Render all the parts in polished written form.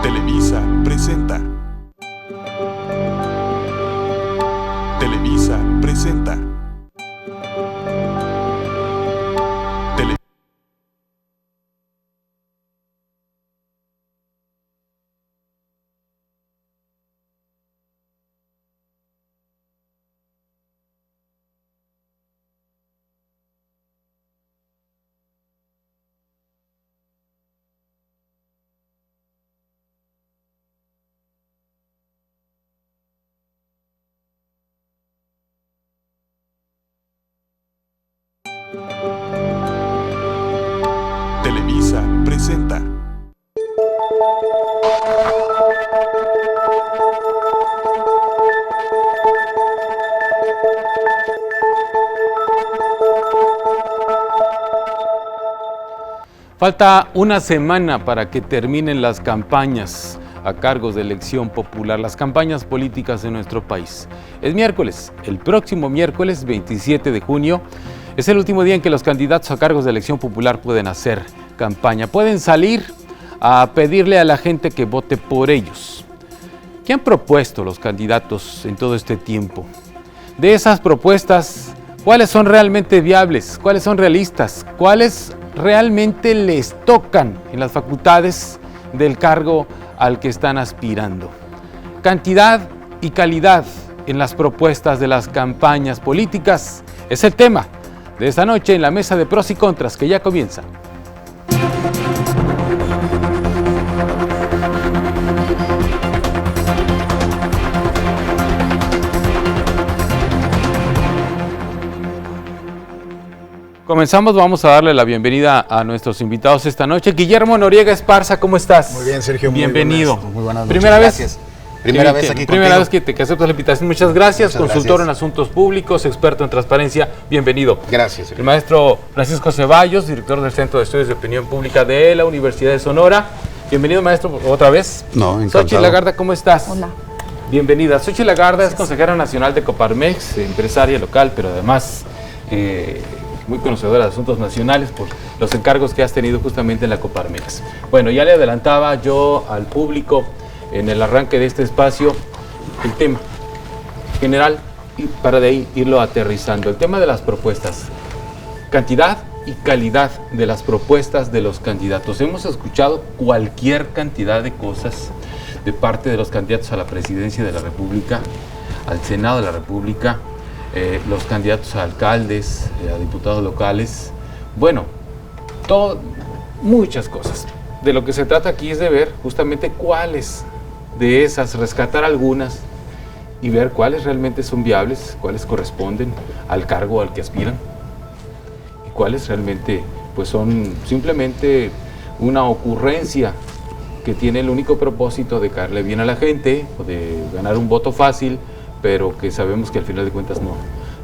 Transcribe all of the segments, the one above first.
Televisa presenta. Televisa presenta. Televisa presenta. Falta una semana para que terminen las campañas a cargos de elección popular, las campañas políticas de nuestro país. Es miércoles, el próximo miércoles 27 de junio, es el último día en que los candidatos a cargos de elección popular pueden hacer campaña, pueden salir a pedirle a la gente que vote por ellos. ¿Qué han propuesto los candidatos en todo este tiempo? De esas propuestas, ¿cuáles son realmente viables? ¿Cuáles son realistas? ¿Cuáles realmente les tocan en las facultades del cargo al que están aspirando? Cantidad y calidad en las propuestas de las campañas políticas es el tema de esta noche en la mesa de pros y contras que ya comienza. Comenzamos, vamos a darle la bienvenida a nuestros invitados esta noche. Guillermo Noriega Esparza, ¿cómo estás? Muy bien, Sergio. Bienvenido. Muy buenas noches. Primera vez. Gracias. Primera vez aquí Primera contigo. vez que aceptas la invitación. Muchas gracias. Muchas Consultor gracias. en asuntos públicos, experto en transparencia. Bienvenido. Gracias, Sergio. El maestro Francisco Ceballos, director del Centro de Estudios de Opinión Pública de la Universidad de Sonora. Bienvenido, maestro, otra vez. No, encantado. Xochitl Lagarda, ¿cómo estás? Hola. Bienvenida. Xochitl Lagarda es consejera nacional de Coparmex, empresaria local, pero además muy conocedora de asuntos nacionales por los encargos que has tenido justamente en la Coparmex. Bueno, ya le adelantaba yo al público en el arranque de este espacio el tema general y para de ahí irlo aterrizando. El tema de las propuestas, cantidad y calidad de las propuestas de los candidatos. Hemos escuchado cualquier cantidad de cosas de parte de los candidatos a la presidencia de la República, al Senado de la República, los candidatos a alcaldes, a diputados locales, bueno, muchas cosas. De lo que se trata aquí es de ver justamente cuáles de esas, rescatar algunas y ver cuáles realmente son viables, cuáles corresponden al cargo al que aspiran y cuáles realmente pues son simplemente una ocurrencia que tiene el único propósito de caerle bien a la gente o de ganar un voto fácil, pero que sabemos que al final de cuentas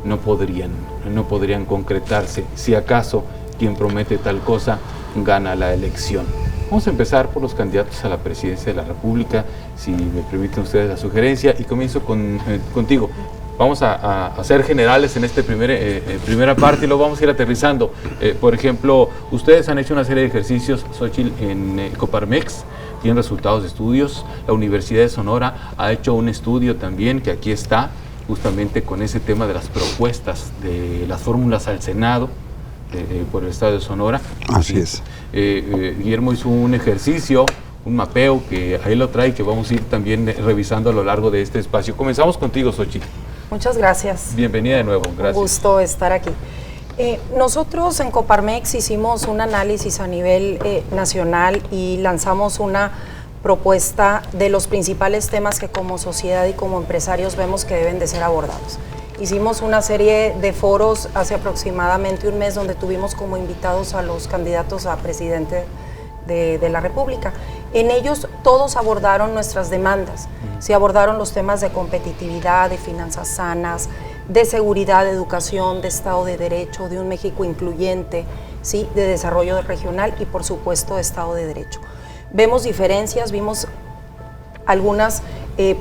no podrían concretarse. Si acaso quien promete tal cosa gana la elección. Vamos a empezar por los candidatos a la presidencia de la República, si me permiten ustedes la sugerencia, y comienzo contigo. Vamos a ser generales en esta primera parte y luego vamos a ir aterrizando. Por ejemplo, ustedes han hecho una serie de ejercicios, Xochitl, en Coparmex, tienen resultados de estudios. La Universidad de Sonora ha hecho un estudio también, que aquí está, justamente con ese tema de las propuestas de las fórmulas al Senado por el Estado de Sonora. Así es. Guillermo hizo un ejercicio, un mapeo, que ahí lo trae, que vamos a ir también revisando a lo largo de este espacio. Comenzamos contigo, Xochitl. Muchas gracias. Bienvenida de nuevo, gracias. Un gusto estar aquí. Nosotros en Coparmex hicimos un análisis a nivel nacional y lanzamos una propuesta de los principales temas que como sociedad y como empresarios vemos que deben de ser abordados. Hicimos una serie de foros hace aproximadamente un mes donde tuvimos como invitados a los candidatos a presidente de la República. En ellos todos abordaron nuestras demandas. Se abordaron los temas de competitividad, de finanzas sanas, de seguridad, de educación, de Estado de Derecho, de un México incluyente, ¿sí?, de desarrollo regional y por supuesto de Estado de Derecho. Vemos diferencias, vimos algunas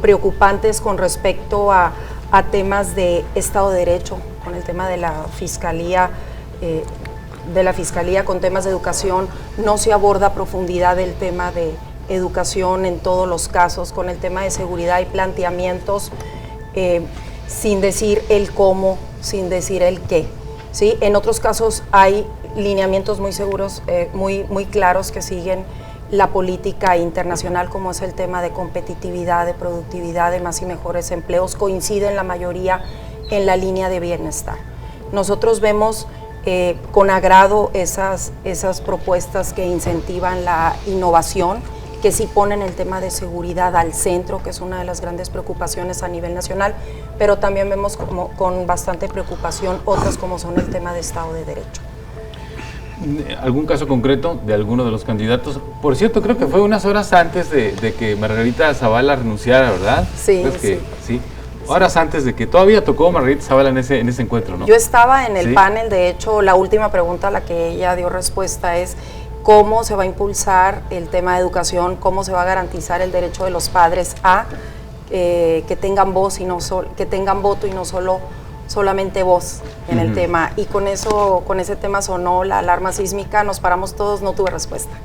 preocupantes con respecto a temas de Estado de Derecho, con el tema de la Fiscalía de la Fiscalía con temas de educación, no se aborda a profundidad el tema de educación en todos los casos, con el tema de seguridad y planteamientos, sin decir el cómo, sin decir el qué, ¿sí? En otros casos hay lineamientos muy seguros, muy claros que siguen la política internacional, como es el tema de competitividad, de productividad, de más y mejores empleos, coinciden la mayoría en la línea de bienestar. Nosotros vemos con agrado esas propuestas que incentivan la innovación, que sí ponen el tema de seguridad al centro, que es una de las grandes preocupaciones a nivel nacional, pero también vemos con bastante preocupación otras como son el tema de Estado de Derecho. ¿Algún caso concreto de alguno de los candidatos? Por cierto, creo que fue unas horas antes de que Margarita Zavala renunciara, ¿verdad? Sí, sí. Horas antes de que todavía tocó Margarita Zavala en ese encuentro, ¿no? Yo estaba en el panel, de hecho, la última pregunta a la que ella dio respuesta es cómo se va a impulsar el tema de educación, cómo se va a garantizar el derecho de los padres a que tengan voz y que tengan voto y no solamente voz en el tema. Y con ese tema sonó la alarma sísmica, nos paramos todos, no tuve respuesta.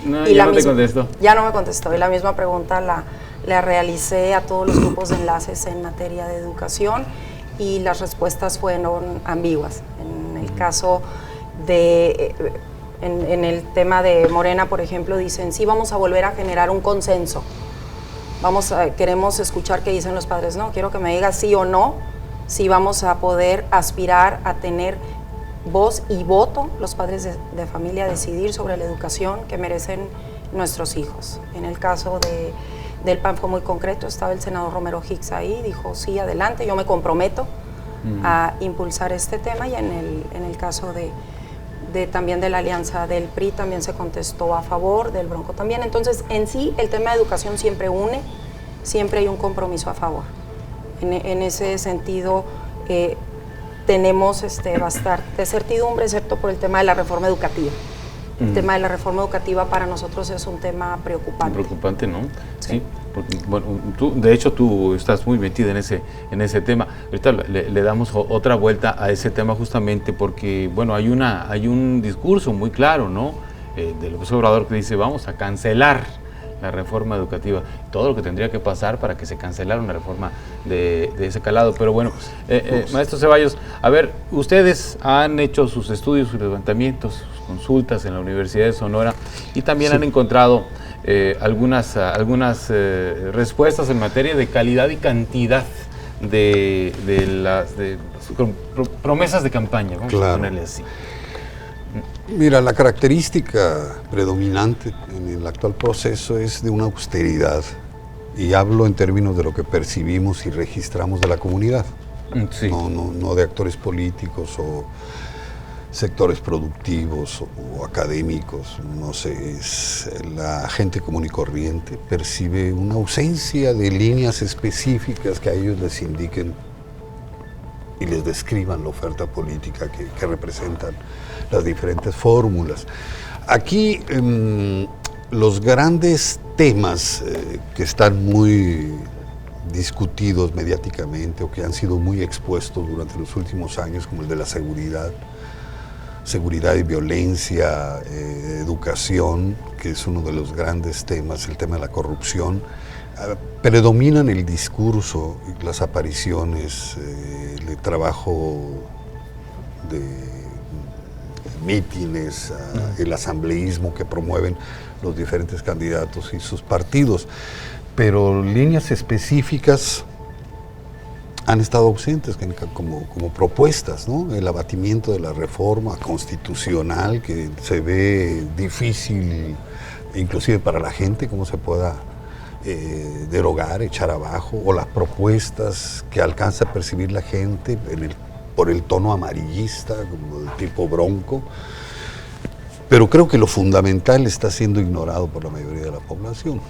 No, ya no te contestó. Ya no me contestó, y la misma pregunta la realicé a todos los grupos de enlaces en materia de educación y las respuestas fueron ambiguas. En el caso de, en el tema de Morena, por ejemplo, dicen, sí, vamos a volver a generar un consenso. Queremos escuchar qué dicen los padres. No, quiero que me digas sí o no, si vamos a poder aspirar a tener voz y voto, los padres de familia, decidir sobre la educación que merecen nuestros hijos. En el caso del PAN fue muy concreto, estaba el senador Romero Hicks ahí, dijo sí, adelante, yo me comprometo a impulsar este tema, y en el caso también de la alianza del PRI también se contestó a favor, del Bronco también. Entonces, en sí, el tema de educación siempre une, siempre hay un compromiso a favor. En ese sentido, tenemos bastante certidumbre, excepto por el tema de la reforma educativa. El tema de la reforma educativa para nosotros es un tema preocupante. Preocupante, ¿no? Sí. Porque, bueno, de hecho tú estás muy metida en ese tema. Ahorita le damos otra vuelta a ese tema justamente porque, bueno, hay un discurso muy claro, ¿no? De López Obrador, que dice, vamos a cancelar la reforma educativa, todo lo que tendría que pasar para que se cancelara una reforma de ese calado. Pero bueno, maestro Ceballos, a ver, ustedes han hecho sus estudios, sus levantamientos, sus consultas en la Universidad de Sonora y también han encontrado algunas respuestas en materia de calidad y cantidad de las promesas de campaña, vamos a ponerle así. Mira, la característica predominante en el actual proceso es de una austeridad, y hablo en términos de lo que percibimos y registramos de la comunidad, sí. no de actores políticos o sectores productivos o académicos, no sé, la gente común y corriente percibe una ausencia de líneas específicas que a ellos les indiquen y les describan la oferta política que representan las diferentes fórmulas. Aquí los grandes temas que están muy discutidos mediáticamente o que han sido muy expuestos durante los últimos años, como el de la seguridad y violencia, educación, que es uno de los grandes temas, el tema de la corrupción, predominan el discurso, las apariciones, el trabajo de mítines, el asambleísmo que promueven los diferentes candidatos y sus partidos, pero líneas específicas han estado ausentes como propuestas, ¿no? El abatimiento de la reforma constitucional, que se ve difícil inclusive para la gente, cómo se pueda derogar, echar abajo, o las propuestas que alcanza a percibir la gente por el tono amarillista, como del tipo Bronco. Pero creo que lo fundamental está siendo ignorado por la mayoría de la población.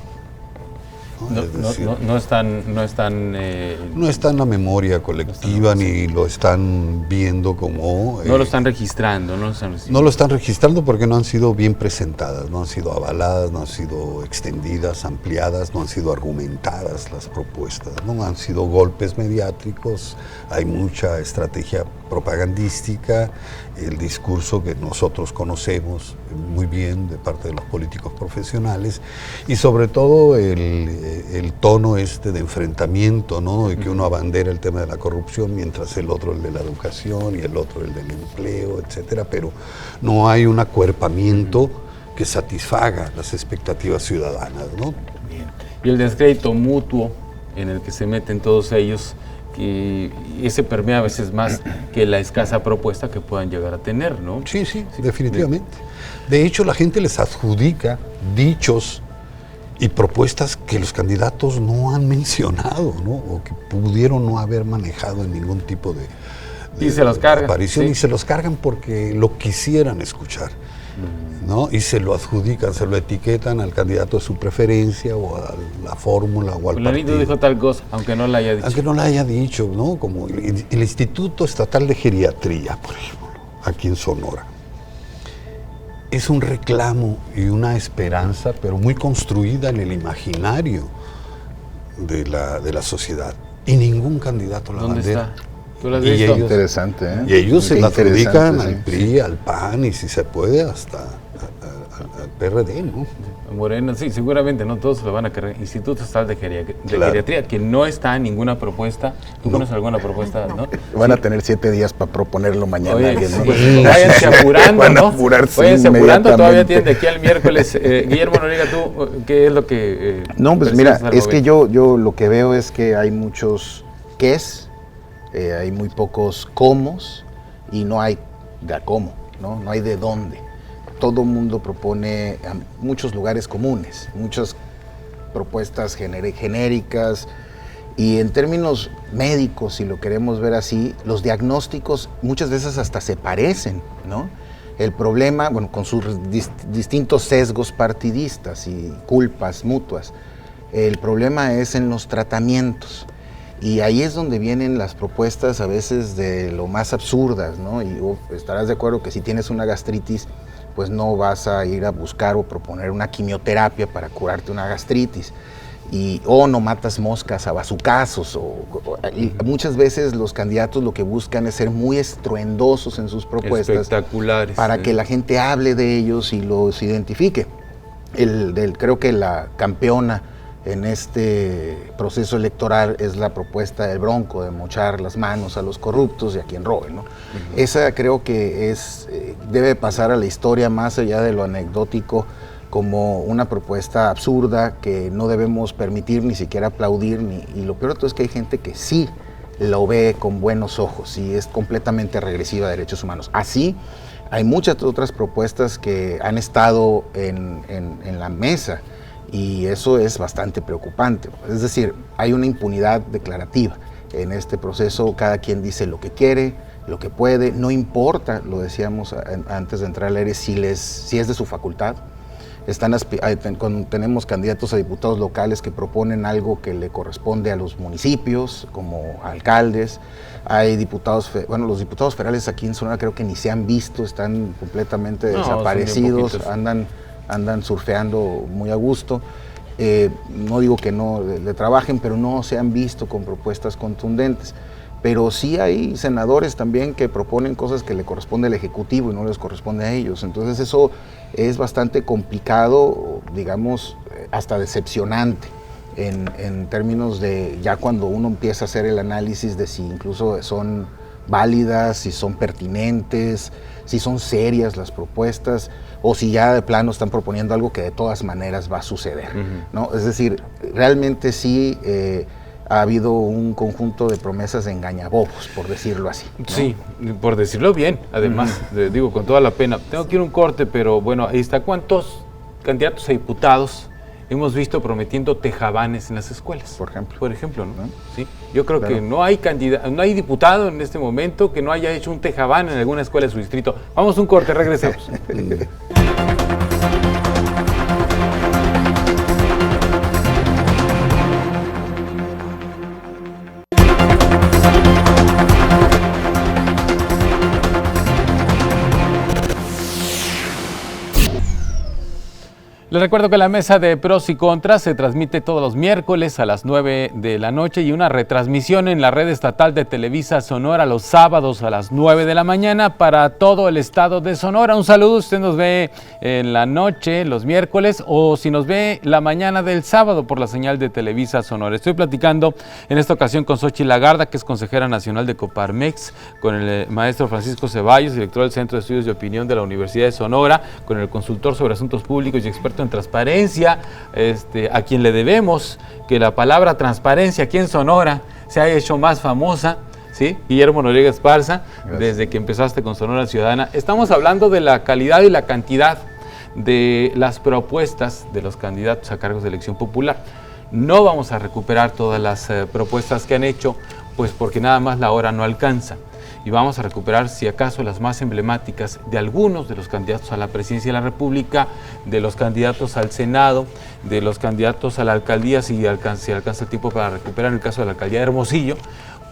No está en la memoria colectiva, ni lo están viendo como... no lo están registrando. No lo están registrando porque no han sido bien presentadas, no han sido avaladas, no han sido extendidas, ampliadas, no han sido argumentadas las propuestas, no han sido golpes mediáticos, hay mucha estrategia propagandística, el discurso que nosotros conocemos muy bien de parte de los políticos profesionales y sobre todo el tono de enfrentamiento, ¿no? De que uno abandera el tema de la corrupción mientras el otro el de la educación y el otro el del empleo, etcétera, pero no hay un acuerpamiento que satisfaga las expectativas ciudadanas, ¿no? Bien. Y el descrédito mutuo en el que se meten todos ellos, que ese permea a veces más que la escasa propuesta que puedan llegar a tener, ¿no? Sí, definitivamente. De hecho, la gente les adjudica dichos y propuestas que los candidatos no han mencionado, ¿no? O que pudieron no haber manejado en ningún tipo de y se los cargan. Aparición, sí. Y se los cargan porque lo quisieran escuchar, ¿no? Y se lo adjudican, se lo etiquetan al candidato de su preferencia o a la fórmula o al partido. Dijo tal cosa, aunque no la haya dicho. Aunque no la haya dicho, ¿no? Como el Instituto Estatal de Geriatría, por ejemplo, aquí en Sonora. Es un reclamo y una esperanza, pero muy construida en el imaginario de la sociedad. Y ningún candidato la bandera. ¿Dónde está? ¿Tú lo has Y visto? ellos- Interesante, ¿eh? Y ellos se Qué la interesante, adjudican sí. al PRI, al PAN y si se puede hasta al PRD, ¿no? Morena, sí, seguramente no todos se lo van a cargar. Instituto Estatal de Claro. Geriatría, que no está en ninguna propuesta. ¿Tú No. conoces alguna propuesta? ¿No? Van a tener 7 días para proponerlo mañana. Oye, alguien, ¿no? pues, váyanse apurando, Van a ¿no? apurarse Váyanse apurando, todavía inmediatamente. tienen de aquí al miércoles. Guillermo Noriega, ¿tú qué es lo que No, pues mira, percibes al es que momento? yo lo que veo es que hay muchos qués, hay muy pocos cómos y no hay de a cómo, ¿no? No hay de dónde. Todo mundo propone muchos lugares comunes, muchas propuestas genéricas y en términos médicos, si lo queremos ver así, los diagnósticos muchas veces hasta se parecen, ¿no? El problema, bueno, con sus distintos sesgos partidistas y culpas mutuas, el problema es en los tratamientos. Y ahí es donde vienen las propuestas a veces de lo más absurdas, ¿no? Y estarás de acuerdo que si tienes una gastritis, pues no vas a ir a buscar o proponer una quimioterapia para curarte una gastritis. O no matas moscas a bazucazos. Y muchas veces los candidatos lo que buscan es ser muy estruendosos en sus propuestas. Espectaculares. Para que la gente hable de ellos y los identifique. Creo que la campeona en este proceso electoral es la propuesta del Bronco de mochar las manos a los corruptos y a quien robe, ¿no? Esa creo que debe pasar a la historia más allá de lo anecdótico como una propuesta absurda que no debemos permitir ni siquiera aplaudir y lo peor de todo es que hay gente que sí lo ve con buenos ojos y es completamente regresiva a derechos humanos. Así hay muchas otras propuestas que han estado en la mesa. Y eso es bastante preocupante. Es decir, hay una impunidad declarativa. En este proceso cada quien dice lo que quiere, lo que puede, no importa, lo decíamos antes de entrar al aire, si es de su facultad. Tenemos candidatos a diputados locales que proponen algo que le corresponde a los municipios, como alcaldes. Hay diputados, los diputados federales aquí en Sonora creo que ni se han visto, están completamente desaparecidos, andan surfeando muy a gusto. No digo que no le trabajen, pero no se han visto con propuestas contundentes. Pero sí hay senadores también que proponen cosas que le corresponde al Ejecutivo y no les corresponde a ellos. Entonces eso es bastante complicado, digamos, hasta decepcionante en términos de ya cuando uno empieza a hacer el análisis de si incluso son válidas, si son pertinentes, si son serias las propuestas o si ya de plano están proponiendo algo que de todas maneras va a suceder, ¿no? Es decir, realmente sí ha habido un conjunto de promesas de engañabobos, por decirlo así, ¿no? Sí, por decirlo bien, además, digo con toda la pena. Tengo que ir a un corte, pero bueno, ahí está. ¿Cuántos candidatos a diputados hemos visto prometiendo tejabanes en las escuelas? Por ejemplo, ¿no? Sí. Yo creo que no hay diputado en este momento que no haya hecho un tejabán en alguna escuela de su distrito. Vamos a un corte, regresamos. Les recuerdo que la mesa de pros y contras se transmite todos los miércoles a las 9 de la noche y una retransmisión en la red estatal de Televisa Sonora los sábados a las 9 de la mañana para todo el estado de Sonora. Un saludo, usted nos ve en la noche, los miércoles, o si nos ve la mañana del sábado por la señal de Televisa Sonora. Estoy platicando en esta ocasión con Xochitl Lagarda, que es consejera nacional de Coparmex, con el maestro Francisco Ceballos, director del Centro de Estudios de Opinión de la Universidad de Sonora, con el consultor sobre asuntos públicos y experto en transparencia, a quien le debemos que la palabra transparencia aquí en Sonora se haya hecho más famosa, ¿sí? Guillermo Noriega Esparza, desde que empezaste con Sonora Ciudadana. Estamos hablando de la calidad y la cantidad de las propuestas de los candidatos a cargos de elección popular. No vamos a recuperar todas las propuestas que han hecho, pues porque nada más la hora no alcanza. Y vamos a recuperar, si acaso, las más emblemáticas de algunos de los candidatos a la presidencia de la República, de los candidatos al Senado, de los candidatos a la alcaldía, si alcanza el tiempo para recuperar el caso de la alcaldía de Hermosillo,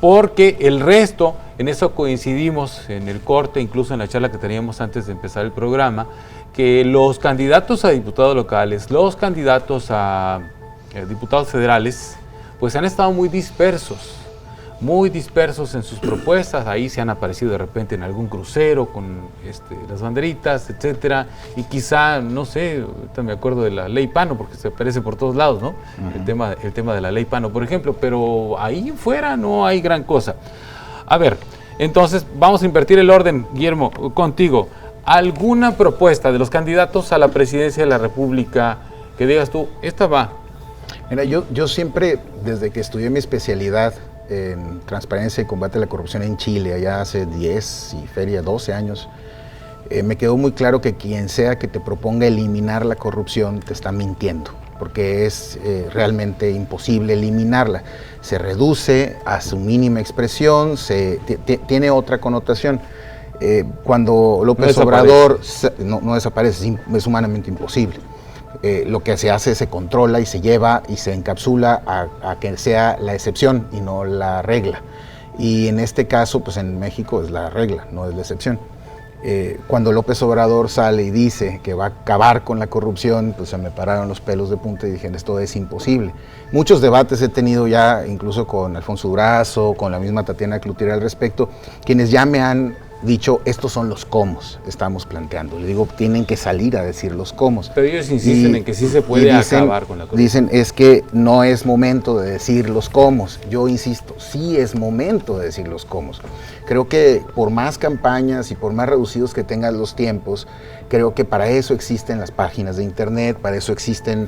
porque el resto, en eso coincidimos en el corte, incluso en la charla que teníamos antes de empezar el programa, que los candidatos a diputados locales, los candidatos a diputados federales, pues han estado muy dispersos en sus propuestas. Ahí se han aparecido de repente en algún crucero con las banderitas, etcétera, y quizá, no sé, ahorita me acuerdo de la ley Pano, porque se aparece por todos lados, ¿no? El tema de la ley Pano, por ejemplo, pero ahí fuera no hay gran cosa. A ver, entonces vamos a invertir el orden, Guillermo, contigo. ¿Alguna propuesta de los candidatos a la presidencia de la República que digas tú, esta va? Mira, yo siempre, desde que estudié mi especialidad en transparencia y combate a la corrupción en Chile, allá hace 10 y feria 12 años, me quedó muy claro que quien sea que te proponga eliminar la corrupción te está mintiendo, porque es realmente imposible eliminarla. Se reduce a su mínima expresión, tiene otra connotación. Cuando López Obrador no desaparece, es humanamente imposible. Lo que se hace, se controla y se lleva y se encapsula a que sea la excepción y no la regla. Y en este caso, pues en México es la regla, no es la excepción. Cuando López Obrador sale y dice que va a acabar con la corrupción, pues se me pararon los pelos de punta y dije, esto es imposible. Muchos debates he tenido ya, incluso con Alfonso Durazo, con la misma Tatiana Cloutier al respecto, quienes ya me han dicho, estos son los cómos, estamos planteando. Le digo, tienen que salir a decir los cómos. Pero ellos insisten en que sí se puede acabar con la corrupción. Dicen, es que no es momento de decir los cómos. Yo insisto, sí es momento de decir los cómos. Creo que por más campañas y por más reducidos que tengan los tiempos, creo que para eso existen las páginas de internet, para eso existen,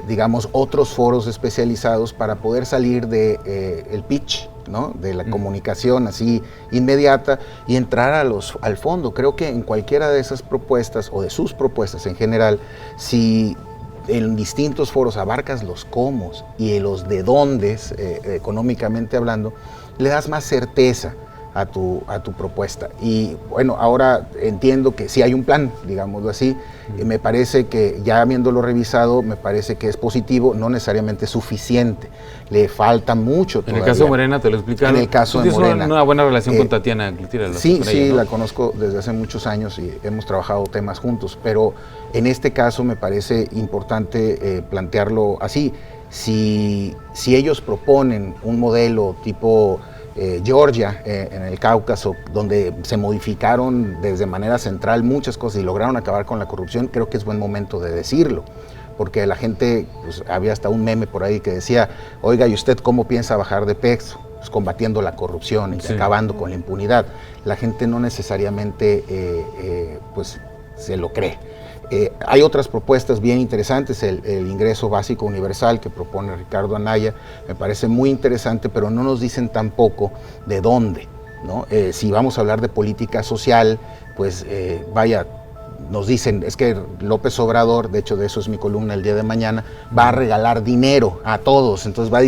digamos, otros foros especializados para poder salir de el pitch, ¿no? De la comunicación así inmediata y entrar al fondo. Creo que en cualquiera de esas propuestas o de sus propuestas en general, si en distintos foros abarcas los cómo y los de dónde, económicamente hablando, le das más certeza a tu propuesta. Y bueno, ahora entiendo que sí hay un plan, digámoslo así. Me parece que ya habiéndolo revisado, me parece que es positivo, no necesariamente suficiente. Le falta mucho todavía. En el caso de Morena, te lo explicaron. En el caso de Morena. ¿Tienes una buena relación con Tatiana Cloutier? Sí, la conozco desde hace muchos años y hemos trabajado temas juntos, pero en este caso me parece importante plantearlo así. Si ellos proponen un modelo tipo Georgia, en el Cáucaso, donde se modificaron desde manera central muchas cosas y lograron acabar con la corrupción, creo que es buen momento de decirlo, porque la gente, pues, había hasta un meme por ahí que decía, oiga, ¿y usted cómo piensa bajar de peso? Pues combatiendo la corrupción y acabando con la impunidad. La gente no necesariamente pues se lo cree. Hay otras propuestas bien interesantes, el ingreso básico universal que propone Ricardo Anaya, me parece muy interesante, pero no nos dicen tampoco de dónde, ¿no? Si vamos a hablar de política social, pues nos dicen, es que López Obrador, de hecho de eso es mi columna el día de mañana, va a regalar dinero a todos, entonces va a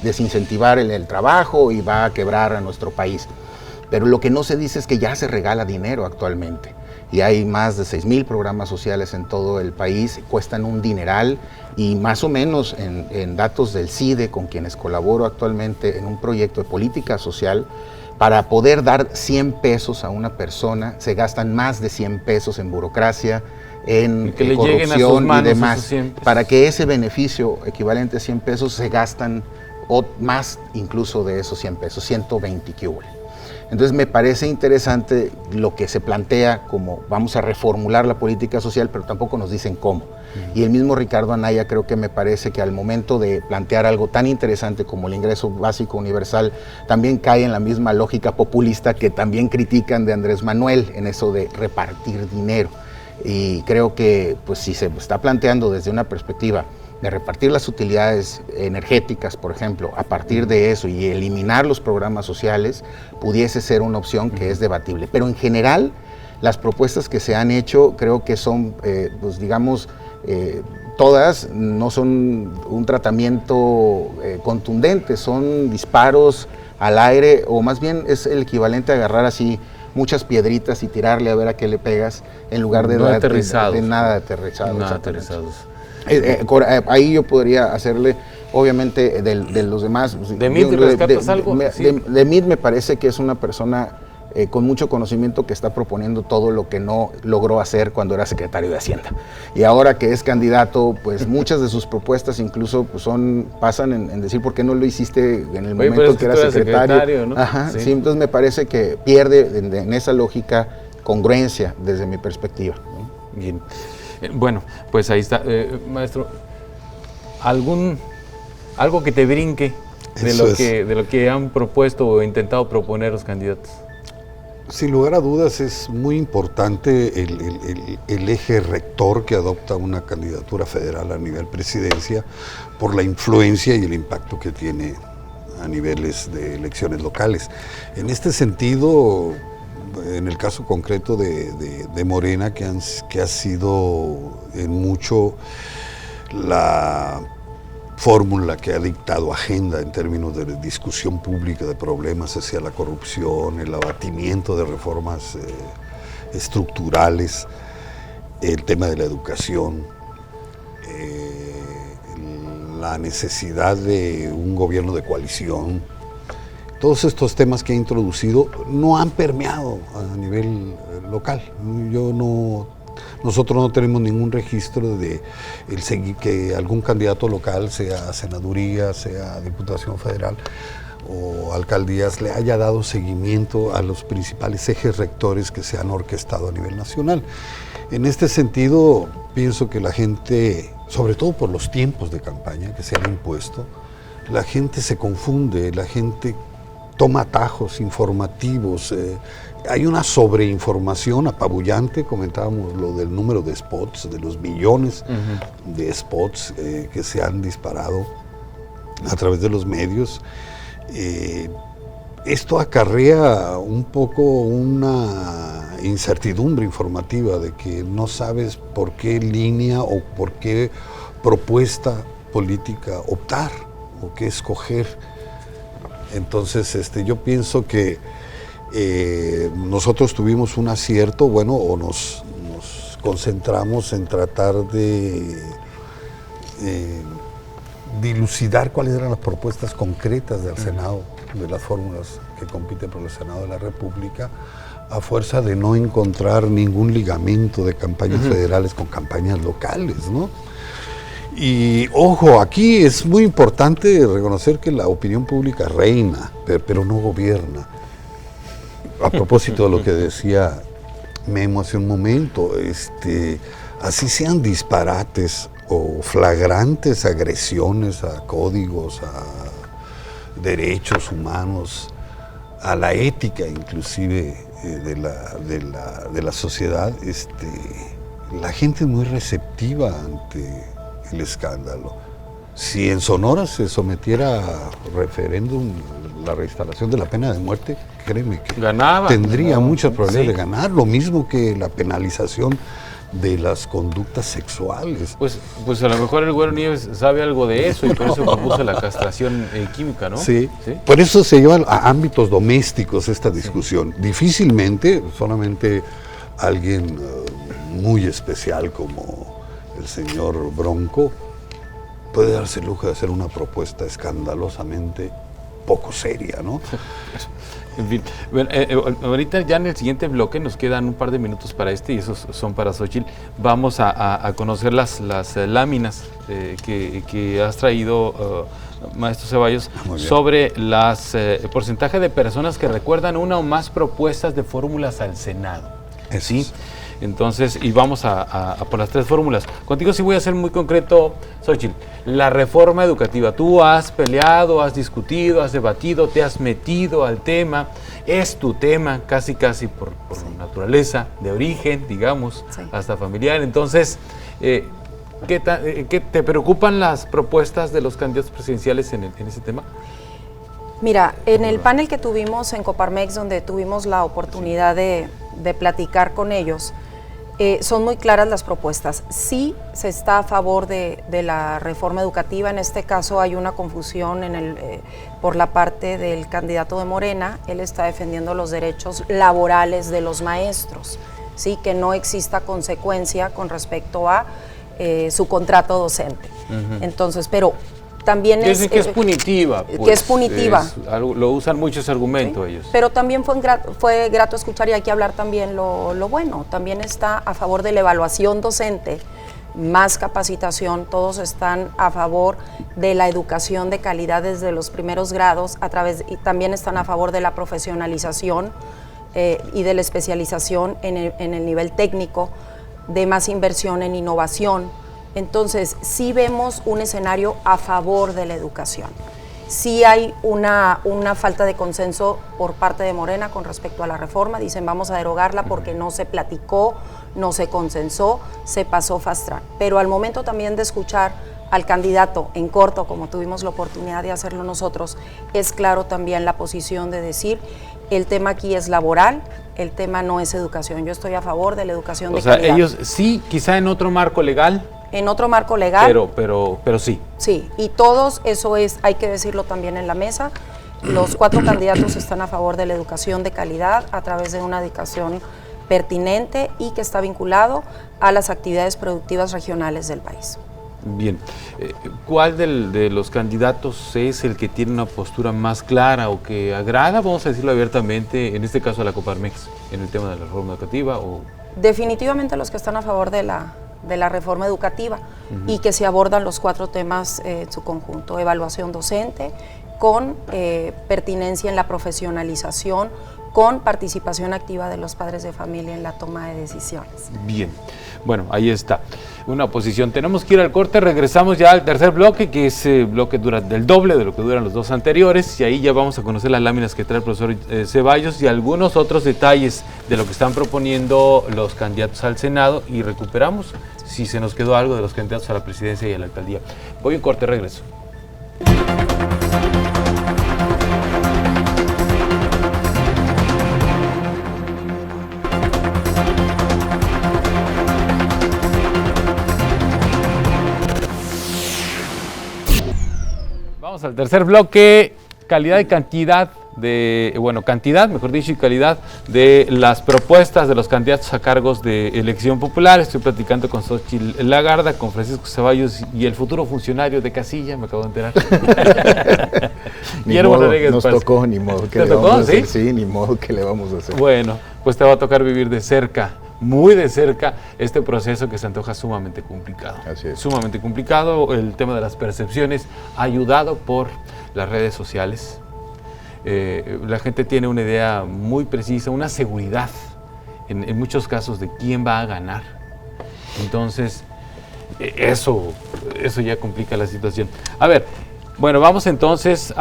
desincentivar el trabajo y va a quebrar a nuestro país. Pero lo que no se dice es que ya se regala dinero actualmente. Y hay más de 6,000 programas sociales en todo el país, cuestan un dineral y más o menos en datos del CIDE, con quienes colaboro actualmente en un proyecto de política social, para poder dar 100 pesos a una persona, se gastan más de 100 pesos en burocracia, en que le lleguen a sus corrupción manos y demás, esos 100 pesos. para que ese beneficio equivalente a 100 pesos se gastan o más incluso de esos 100 pesos, 120 que hubo. Entonces me parece interesante lo que se plantea como vamos a reformular la política social, pero tampoco nos dicen cómo. Y el mismo Ricardo Anaya creo que me parece que al momento de plantear algo tan interesante como el ingreso básico universal, también cae en la misma lógica populista que también critican de Andrés Manuel en eso de repartir dinero. Y creo que pues si se está planteando desde una perspectiva de repartir las utilidades energéticas, por ejemplo, a partir de eso y eliminar los programas sociales, pudiese ser una opción que es debatible. Pero en general, las propuestas que se han hecho creo que son, pues digamos, todas no son un tratamiento contundente, son disparos al aire, o más bien es el equivalente a agarrar así muchas piedritas y tirarle a ver a qué le pegas, en lugar de, No de aterrizados. nada aterrizado. Nada exactamente. aterrizados. Ahí yo podría hacerle, obviamente, de los demás. ¿De Meade rescatas algo? Sí. De Meade me parece que es una persona con mucho conocimiento que está proponiendo todo lo que no logró hacer cuando era secretario de Hacienda. Y ahora que es candidato, pues muchas de sus propuestas incluso pues, pasan en decir por qué no lo hiciste en el momento que era secretario. ¿No? Ajá, sí. Entonces me parece que pierde en esa lógica congruencia desde mi perspectiva, ¿no? Bien. Bueno, pues ahí está. Maestro, algo que te brinque de lo que han propuesto o intentado proponer los candidatos. Sin lugar a dudas es muy importante el eje rector que adopta una candidatura federal a nivel presidencia por la influencia y el impacto que tiene a niveles de elecciones locales. En este sentido, en el caso concreto de Morena, que ha sido en mucho la fórmula que ha dictado agenda en términos de discusión pública de problemas hacia la corrupción, el abatimiento de reformas estructurales, el tema de la educación, la necesidad de un gobierno de coalición. Todos estos temas que ha introducido no han permeado a nivel local. Nosotros no tenemos ningún registro de que algún candidato local, sea senaduría, sea diputación federal o alcaldías, le haya dado seguimiento a los principales ejes rectores que se han orquestado a nivel nacional. En este sentido, pienso que la gente, sobre todo por los tiempos de campaña que se han impuesto, la gente se confunde, la gente toma atajos informativos, hay una sobreinformación apabullante. Comentábamos lo del número de spots, de los millones de spots que se han disparado a través de los medios. Esto acarrea un poco una incertidumbre informativa de que no sabes por qué línea o por qué propuesta política optar o qué escoger. Entonces, yo pienso que nosotros tuvimos un acierto, bueno, o nos concentramos en tratar de dilucidar cuáles eran las propuestas concretas del Senado, de las fórmulas que compiten por el Senado de la República, a fuerza de no encontrar ningún ligamento de campañas federales con campañas locales, ¿no? Y ojo, aquí es muy importante reconocer que la opinión pública reina, pero no gobierna. A propósito de lo que decía Memo hace un momento, así sean disparates o flagrantes agresiones a códigos, a derechos humanos, a la ética inclusive de la sociedad, la gente es muy receptiva ante el escándalo. Si en Sonora se sometiera a referéndum la reinstalación de la pena de muerte, créeme que tendría muchas probabilidades de ganar, lo mismo que la penalización de las conductas sexuales. Pues a lo mejor el Güero Nieves sabe algo de eso y por eso propuso la castración química, ¿no? Sí, por eso se lleva a ámbitos domésticos esta discusión. Difícilmente, solamente alguien muy especial como el señor Bronco puede darse el lujo de hacer una propuesta escandalosamente poco seria, ¿no? En fin, bueno, ahorita ya en el siguiente bloque nos quedan un par de minutos para y esos son para Xóchitl. Vamos a conocer las láminas que has traído, maestro Ceballos, sobre el porcentaje de personas que recuerdan una o más propuestas de fórmulas al Senado. ¿Sí? Entonces, y vamos a por las 3 fórmulas. Contigo sí voy a ser muy concreto, Xóchitl. La reforma educativa, tú has peleado, has discutido, has debatido, te has metido al tema, es tu tema casi por naturaleza, de origen, digamos, hasta familiar. Entonces, ¿qué te preocupan las propuestas de los candidatos presidenciales en ese tema? Mira, en el panel que tuvimos en Coparmex, donde tuvimos la oportunidad de platicar con ellos, son muy claras las propuestas. Sí se está a favor de la reforma educativa. En este caso hay una confusión por la parte del candidato de Morena. Él está defendiendo los derechos laborales de los maestros, ¿sí? Que no exista consecuencia con respecto a su contrato docente. Entonces, pero también dicen que es punitiva. Pues, que es punitiva. Lo usan mucho ese argumento, ¿sí? Ellos. Pero también fue grato escuchar, y hay que hablar también lo bueno. También está a favor de la evaluación docente, más capacitación. Todos están a favor de la educación de calidad desde los primeros grados, y también están a favor de la profesionalización y de la especialización en el nivel técnico, de más inversión en innovación. Entonces, sí vemos un escenario a favor de la educación. Sí hay una falta de consenso por parte de Morena con respecto a la reforma. Dicen, vamos a derogarla porque no se platicó, no se consensó, se pasó fast track. Pero al momento también de escuchar al candidato en corto, como tuvimos la oportunidad de hacerlo nosotros, es claro también la posición de decir, el tema aquí es laboral, el tema no es educación. Yo estoy a favor de la educación de calidad. O sea, ellos sí, quizá en otro marco legal. En otro marco legal. Pero sí. Sí, y todos, eso es, hay que decirlo también en la mesa, los 4 candidatos están a favor de la educación de calidad a través de una educación pertinente y que está vinculado a las actividades productivas regionales del país. Bien, ¿cuál de los candidatos es el que tiene una postura más clara o que agrada, vamos a decirlo abiertamente, en este caso a la Coparmex, en el tema de la reforma educativa? Definitivamente los que están a favor de la reforma educativa y que se abordan los 4 temas en su conjunto: evaluación docente, con pertinencia en la profesionalización, con participación activa de los padres de familia en la toma de decisiones. Bien, bueno, ahí está, una posición. Tenemos que ir al corte, regresamos ya al tercer bloque, que es bloque dura del doble de lo que duran los 2 anteriores, y ahí ya vamos a conocer las láminas que trae el profesor Ceballos y algunos otros detalles de lo que están proponiendo los candidatos al Senado, y recuperamos si se nos quedó algo de los candidatos a la presidencia y a la alcaldía. Voy a un corte, regreso. Vamos al tercer bloque, calidad y cantidad cantidad, mejor dicho, y calidad de las propuestas de los candidatos a cargos de elección popular. Estoy platicando con Xóchitl Lagarda, con Francisco Ceballos y el futuro funcionario de casilla, me acabo de enterar. Guillermo Rodríguez nos tocó, ni modo. ¿Te tocó? ¿Sí? Sí, ni modo, ¿qué le vamos a hacer? Bueno, pues te va a tocar vivir de cerca, muy de cerca, este proceso que se antoja sumamente complicado. Así es. Sumamente complicado, el tema de las percepciones, ayudado por las redes sociales. La gente tiene una idea muy precisa, una seguridad en muchos casos de quién va a ganar. Entonces, eso ya complica la situación. A ver, bueno, vamos entonces,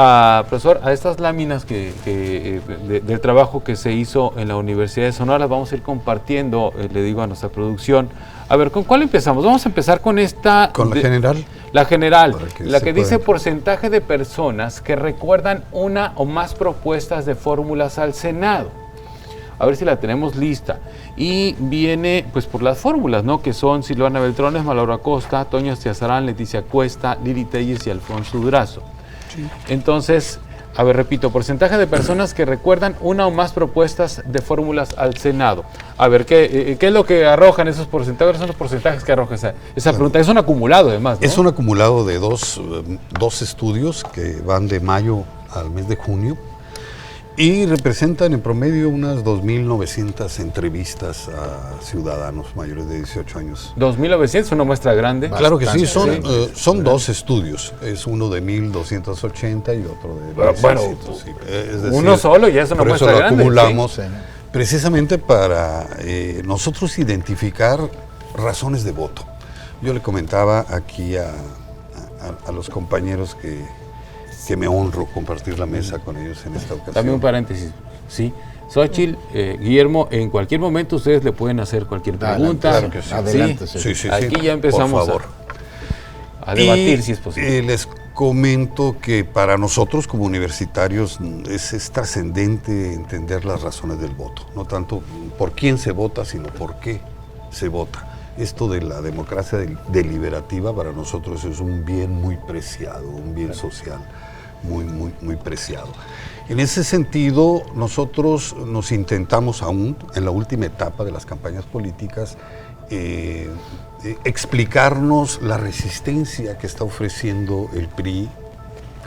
profesor, a estas láminas del trabajo que se hizo en la Universidad de Sonora. Las vamos a ir compartiendo, le digo a nuestra producción. A ver, ¿con cuál empezamos? Vamos a empezar con esta... ¿Con la general? La general, la que dice porcentaje de personas que recuerdan una o más propuestas de fórmulas al Senado. A ver si la tenemos lista. Y viene pues por las fórmulas, ¿no? Que son Silvana Beltrones, Malaura Costa, Toño Estiazarán, Leticia Cuesta, Lili Telles y Alfonso Durazo. Sí. Entonces, a ver, repito, porcentaje de personas que recuerdan una o más propuestas de fórmulas al Senado. A ver, ¿qué es lo que arrojan esos porcentajes? Son los porcentajes que arroja esa pregunta. Es un acumulado, además, ¿no? Es un acumulado de dos estudios que van de mayo al mes de junio y representan en promedio unas 2.900 entrevistas a ciudadanos mayores de 18 años. 2.900, una muestra grande. Claro que sí, Bastante, son dos estudios, es uno de 1.280 y otro de Bueno, 1.600. Sí. Es decir, uno solo ya es una por muestra eso lo grande. acumulamos sí. precisamente para nosotros identificar razones de voto. Yo le comentaba aquí a los compañeros que me honro compartir la mesa con ellos en esta ocasión. Dame un paréntesis. Sí. Xóchitl, Guillermo, en cualquier momento ustedes le pueden hacer cualquier pregunta. Claro que sí. Adelante, Sí. sí. Sí, Aquí sí, ya empezamos por favor. a debatir Y, si es posible. les comento que para nosotros como universitarios es trascendente entender las razones del voto, no tanto por quién se vota, sino por qué se vota. Esto de la democracia deliberativa para nosotros es un bien muy preciado, un bien social muy preciado. En ese sentido, nosotros nos intentamos aún, en la última etapa de las campañas políticas, explicarnos la resistencia que está ofreciendo el PRI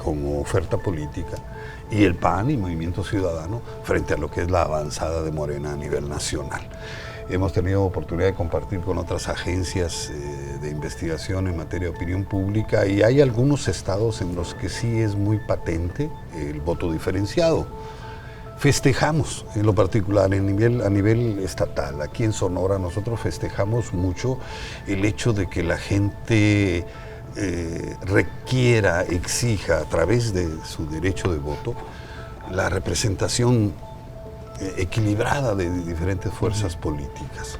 como oferta política y el PAN y Movimiento Ciudadano frente a lo que es la avanzada de Morena a nivel nacional. Hemos tenido oportunidad de compartir con otras agencias de investigación en materia de opinión pública y hay algunos estados en los que sí es muy patente el voto diferenciado. Festejamos, en lo particular, a nivel estatal. Aquí en Sonora nosotros festejamos mucho el hecho de que la gente requiera, exija a través de su derecho de voto la representación equilibrada de diferentes fuerzas políticas.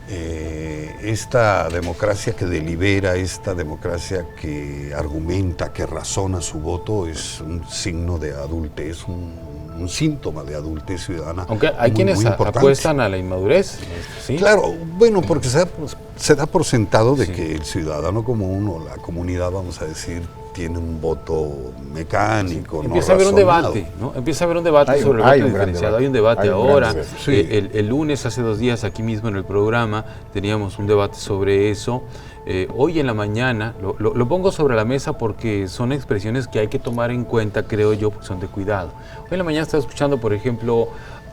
Esta democracia que delibera, esta democracia que argumenta, que razona su voto es un signo de adultez, un síntoma de adultez ciudadana. Aunque hay quienes importante. apuestan a la inmadurez. ¿Sí? Claro, bueno, porque se da por sentado de que el ciudadano común o la comunidad, vamos a decir, tiene un voto mecánico, no Empieza a haber un razonado. debate, ¿no? Empieza a haber un debate Hay sobre el un voto gran diferenciado. debate. Hay un debate Hay un gran ahora. debate. Sí. El lunes, hace 2 días, aquí mismo en el programa, teníamos un debate sobre eso. Hoy en la mañana, lo pongo sobre la mesa porque son expresiones que hay que tomar en cuenta, creo yo, porque son de cuidado. Hoy en la mañana estaba escuchando, por ejemplo,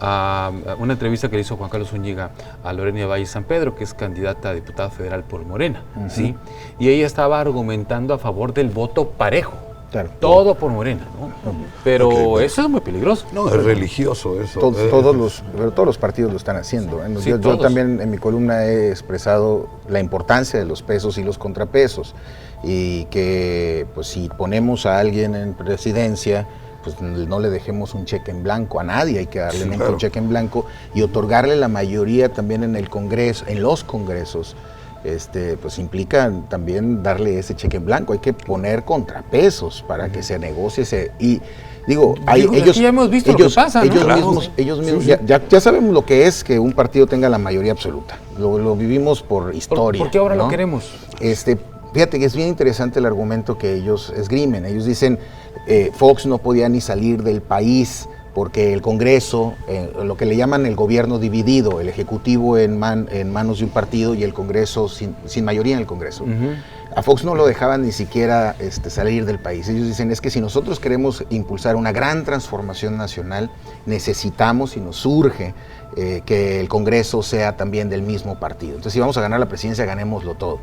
a una entrevista que le hizo Juan Carlos Zúñiga a Lorena Valle San Pedro, que es candidata a diputada federal por Morena, ¿sí? Y ella estaba argumentando a favor del voto parejo. Claro. Todo por Morena, ¿no? Pero Ok, bueno. eso es muy peligroso. No, es religioso eso. Todos los partidos lo están haciendo. Sí, Yo todos. también en mi columna he expresado la importancia de los pesos y los contrapesos y que pues si ponemos a alguien en presidencia, pues no le dejemos un cheque en blanco a nadie, hay que darle Sí, nunca claro. un cheque en blanco y otorgarle la mayoría también en el Congreso, en los congresos. Pues implica también darle ese cheque en blanco, hay que poner contrapesos para que se negocie y digo, Aquí ya hemos visto lo que pasa, ¿no? ellos Claro. mismos ya sabemos lo que es que un partido tenga la mayoría absoluta, lo vivimos por historia. ¿Por qué ahora ¿no? lo queremos? Fíjate que es bien interesante el argumento que ellos esgrimen. Ellos dicen, Fox no podía ni salir del país porque el Congreso, lo que le llaman el gobierno dividido, el Ejecutivo en manos de un partido y el Congreso sin mayoría en el Congreso. A Fox no lo dejaban ni siquiera salir del país. Ellos dicen, es que si nosotros queremos impulsar una gran transformación nacional, necesitamos y nos urge que el Congreso sea también del mismo partido. Entonces, si vamos a ganar la presidencia, ganémoslo todo.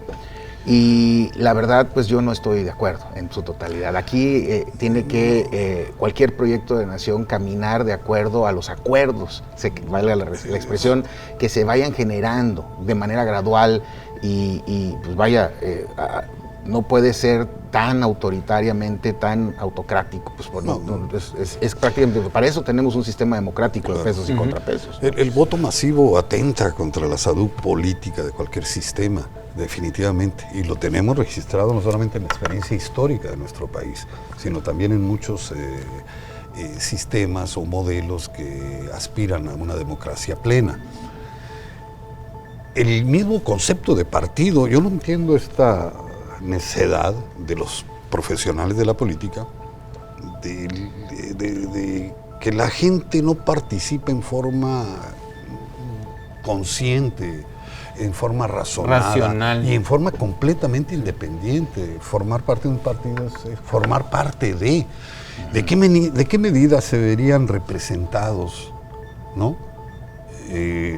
Y la verdad, pues yo no estoy de acuerdo en su totalidad. Aquí tiene que cualquier proyecto de nación caminar de acuerdo a los acuerdos, valga la expresión, que se vayan generando de manera gradual y pues vaya, no puede ser tan autoritariamente, tan autocrático. Pues no, es prácticamente, para eso tenemos un sistema democrático de pesos y contrapesos. El voto masivo atenta contra la salud política de cualquier sistema, definitivamente, y lo tenemos registrado no solamente en la experiencia histórica de nuestro país, sino también en muchos sistemas o modelos que aspiran a una democracia plena. El mismo concepto de partido, yo no entiendo esta necedad de los profesionales de la política de que la gente no participe en forma consciente en forma razonada Racional. y en forma completamente independiente. Formar parte de un partido es formar parte de. ¿De qué medida se verían representados, ¿no?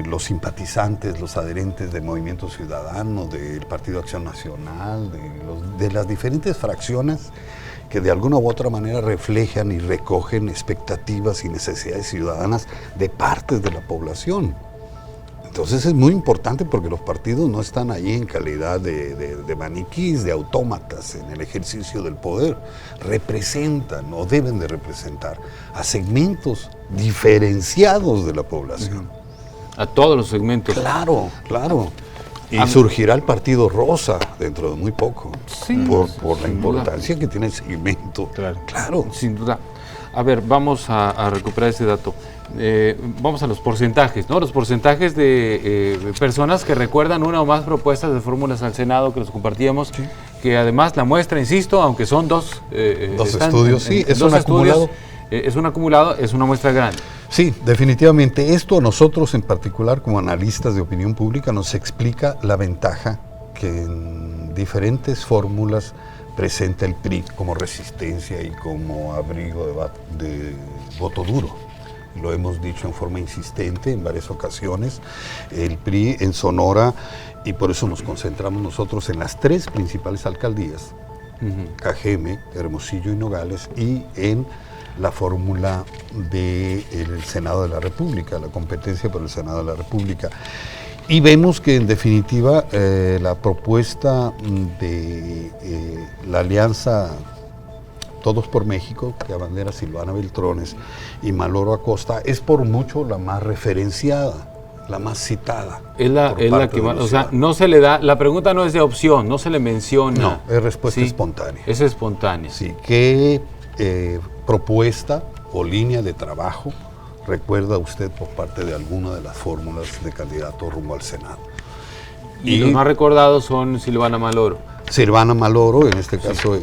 Los simpatizantes, los adherentes del Movimiento Ciudadano, del Partido Acción Nacional, de las diferentes fracciones que de alguna u otra manera reflejan y recogen expectativas y necesidades ciudadanas de partes de la población? Entonces es muy importante porque los partidos no están ahí en calidad de maniquís, de autómatas en el ejercicio del poder. Representan o deben de representar a segmentos diferenciados de la población. A todos los segmentos. Claro, claro. Y surgirá el Partido Rosa dentro de muy poco, Sí, por la sin importancia que tiene el segmento. Claro. Sin duda. A ver, vamos a recuperar ese dato. Vamos a los porcentajes, ¿no? Los porcentajes de personas que recuerdan una o más propuestas de fórmulas al Senado que los compartíamos, que además la muestra, insisto, aunque son dos estudios, sí, es un acumulado. Es un acumulado, es una muestra grande. Sí, definitivamente. Esto a nosotros en particular, como analistas de opinión pública, nos explica la ventaja que en diferentes fórmulas presenta el PRI como resistencia y como abrigo de voto duro. Lo hemos dicho en forma insistente en varias ocasiones. El PRI en Sonora, y por eso nos concentramos nosotros en las tres principales alcaldías, Cajeme, Hermosillo y Nogales, y en la fórmula del Senado de la República, la competencia por el Senado de la República. Y vemos que en definitiva la propuesta de la alianza Todos por México, que abandera Silvana Beltrones y Maloro Acosta, es por mucho la más referenciada, la más citada. Es la que más, o sea, no se le da, la pregunta no es de opción, no se le menciona. No, es respuesta espontánea. Es espontánea. Sí, ¿qué propuesta o línea de trabajo recuerda usted por parte de alguna de las fórmulas de candidato rumbo al Senado? Y los más recordados son Silvana Maloro. Silvana Maloro, en este caso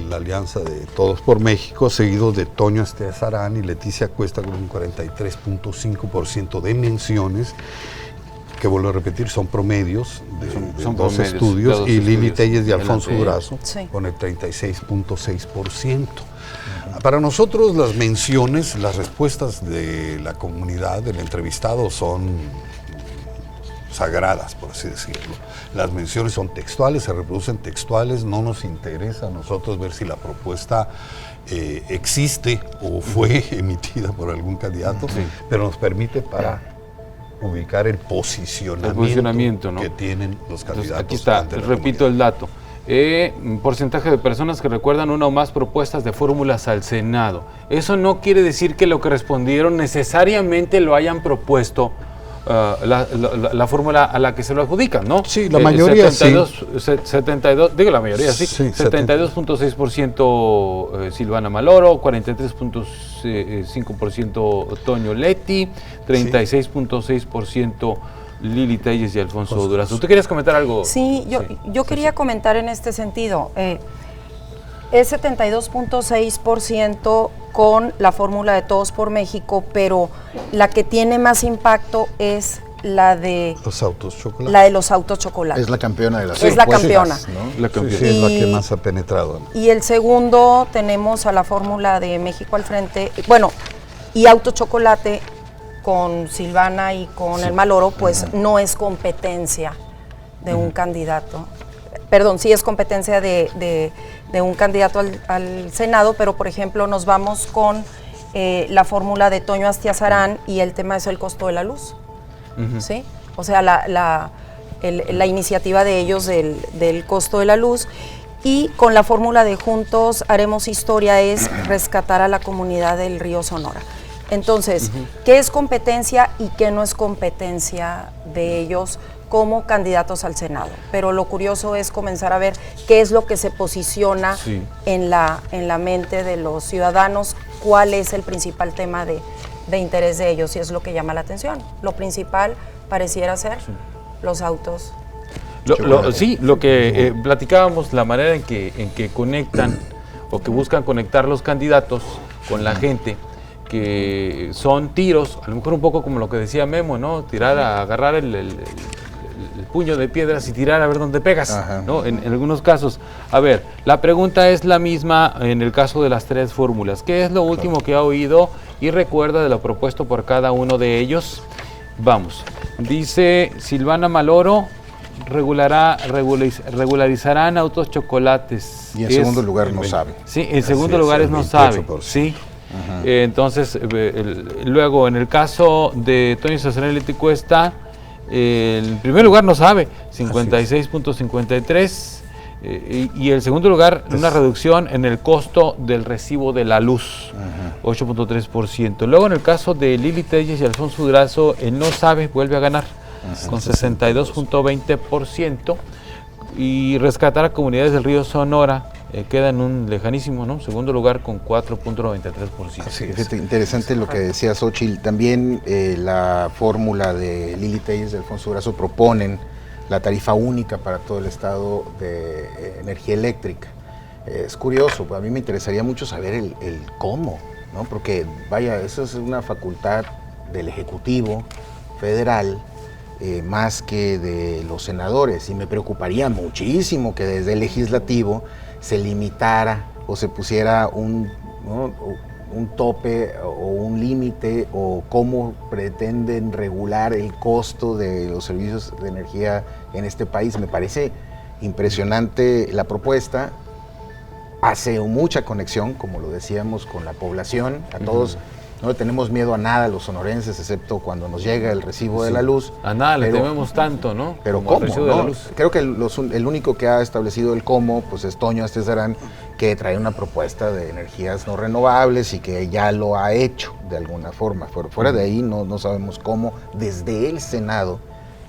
la alianza de Todos por México, seguido de Toño Esteazarán y Leticia Cuesta con un 43.5% de menciones, que vuelvo a repetir, son promedios de son dos promedios, estudios, de dos y Lili estudios. Telles y Alfonso Durazo con el 36.6%. Para nosotros las menciones, las respuestas de la comunidad, del entrevistado, son sagradas, por así decirlo. Las menciones son textuales, se reproducen textuales, no nos interesa a nosotros ver si la propuesta existe o fue emitida por algún candidato, pero nos permite para ubicar el posicionamiento, ¿no? que tienen los candidatos. Entonces, aquí está, repito el dato. Porcentaje de personas que recuerdan una o más propuestas de fórmulas al Senado. Eso no quiere decir que lo que respondieron necesariamente lo hayan propuesto la fórmula a la que se lo adjudican, ¿no? Sí, la mayoría 72, digo la mayoría, sí. 72.6% Silvana Maloro, 43.5% Toño Leti, 36.6% Lili Telles y Alfonso Durazo. ¿Tú querías comentar algo? Sí, yo quería comentar en este sentido. Es 72.6% con la fórmula de Todos por México, pero la que tiene más impacto es la de los autos chocolate. La de los autos chocolate. Es la campeona de las Es la campeona. ¿no? La campeona. Sí, es la que más ha penetrado. Y el segundo tenemos a la fórmula de México al frente, bueno, y auto chocolate con Silvana y con el Maloro, pues no es competencia de un candidato. Perdón, sí es competencia de un candidato al Senado, pero por ejemplo nos vamos con la fórmula de Toño Esteazarán y el tema es el costo de la luz, ¿sí? O sea, la iniciativa de ellos del costo de la luz, y con la fórmula de Juntos Haremos Historia es rescatar a la comunidad del Río Sonora. Entonces, ¿qué es competencia y qué no es competencia de ellos como candidatos al Senado? Pero lo curioso es comenzar a ver qué es lo que se posiciona en la mente de los ciudadanos, cuál es el principal tema de interés de ellos, y es lo que llama la atención. Lo principal pareciera ser los autos. Lo que platicábamos, la manera en que conectan o que buscan conectar los candidatos con la gente, que son tiros, a lo mejor un poco como lo que decía Memo, ¿no? Agarrar puño de piedras y tirar a ver dónde pegas, Ajá. ¿no? En algunos casos. A ver, la pregunta es la misma en el caso de las 3 fórmulas. ¿Qué es lo último que ha oído y recuerda de lo propuesto por cada uno de ellos? Vamos. Dice Silvana Maloro, regularizarán autos chocolates. Y en segundo lugar no sabe. Sí, en segundo Así es, lugar el no sabe. 28%. Sí. Entonces, luego en el caso de Toño Cesarelli Cuesta, el primer lugar no sabe, 56.53%. Y el segundo lugar, una reducción en el costo del recibo de la luz, 8.3%. Luego en el caso de Lili Telles y Alfonso Durazo, el no sabe vuelve a ganar, con 62.20%. Y rescatar a comunidades del río Sonora queda en un lejanísimo, ¿no? Segundo lugar con 4.93%. Así es. Fíjate, interesante lo que decía Xochitl. También la fórmula de Lili Telles y Alfonso Durazo proponen la tarifa única para todo el estado de energía eléctrica. Es curioso, a mí me interesaría mucho saber el cómo, ¿no? Porque, vaya, eso es una facultad del Ejecutivo Federal, más que de los senadores, y me preocuparía muchísimo que desde el Legislativo se limitara o se pusiera un tope o un límite, o cómo pretenden regular el costo de los servicios de energía en este país. Me parece impresionante la propuesta, hace mucha conexión, como lo decíamos, con la población. A todos no le tenemos miedo a nada los sonorenses, excepto cuando nos llega el recibo de la luz. A nada le tememos tanto, ¿no? Pero Como al ¿cómo? recibo de la ¿no? luz. Creo que el único que ha establecido el cómo pues es Toño Astezarán, que trae una propuesta de energías no renovables y que ya lo ha hecho de alguna forma. Fuera de ahí no sabemos cómo desde el Senado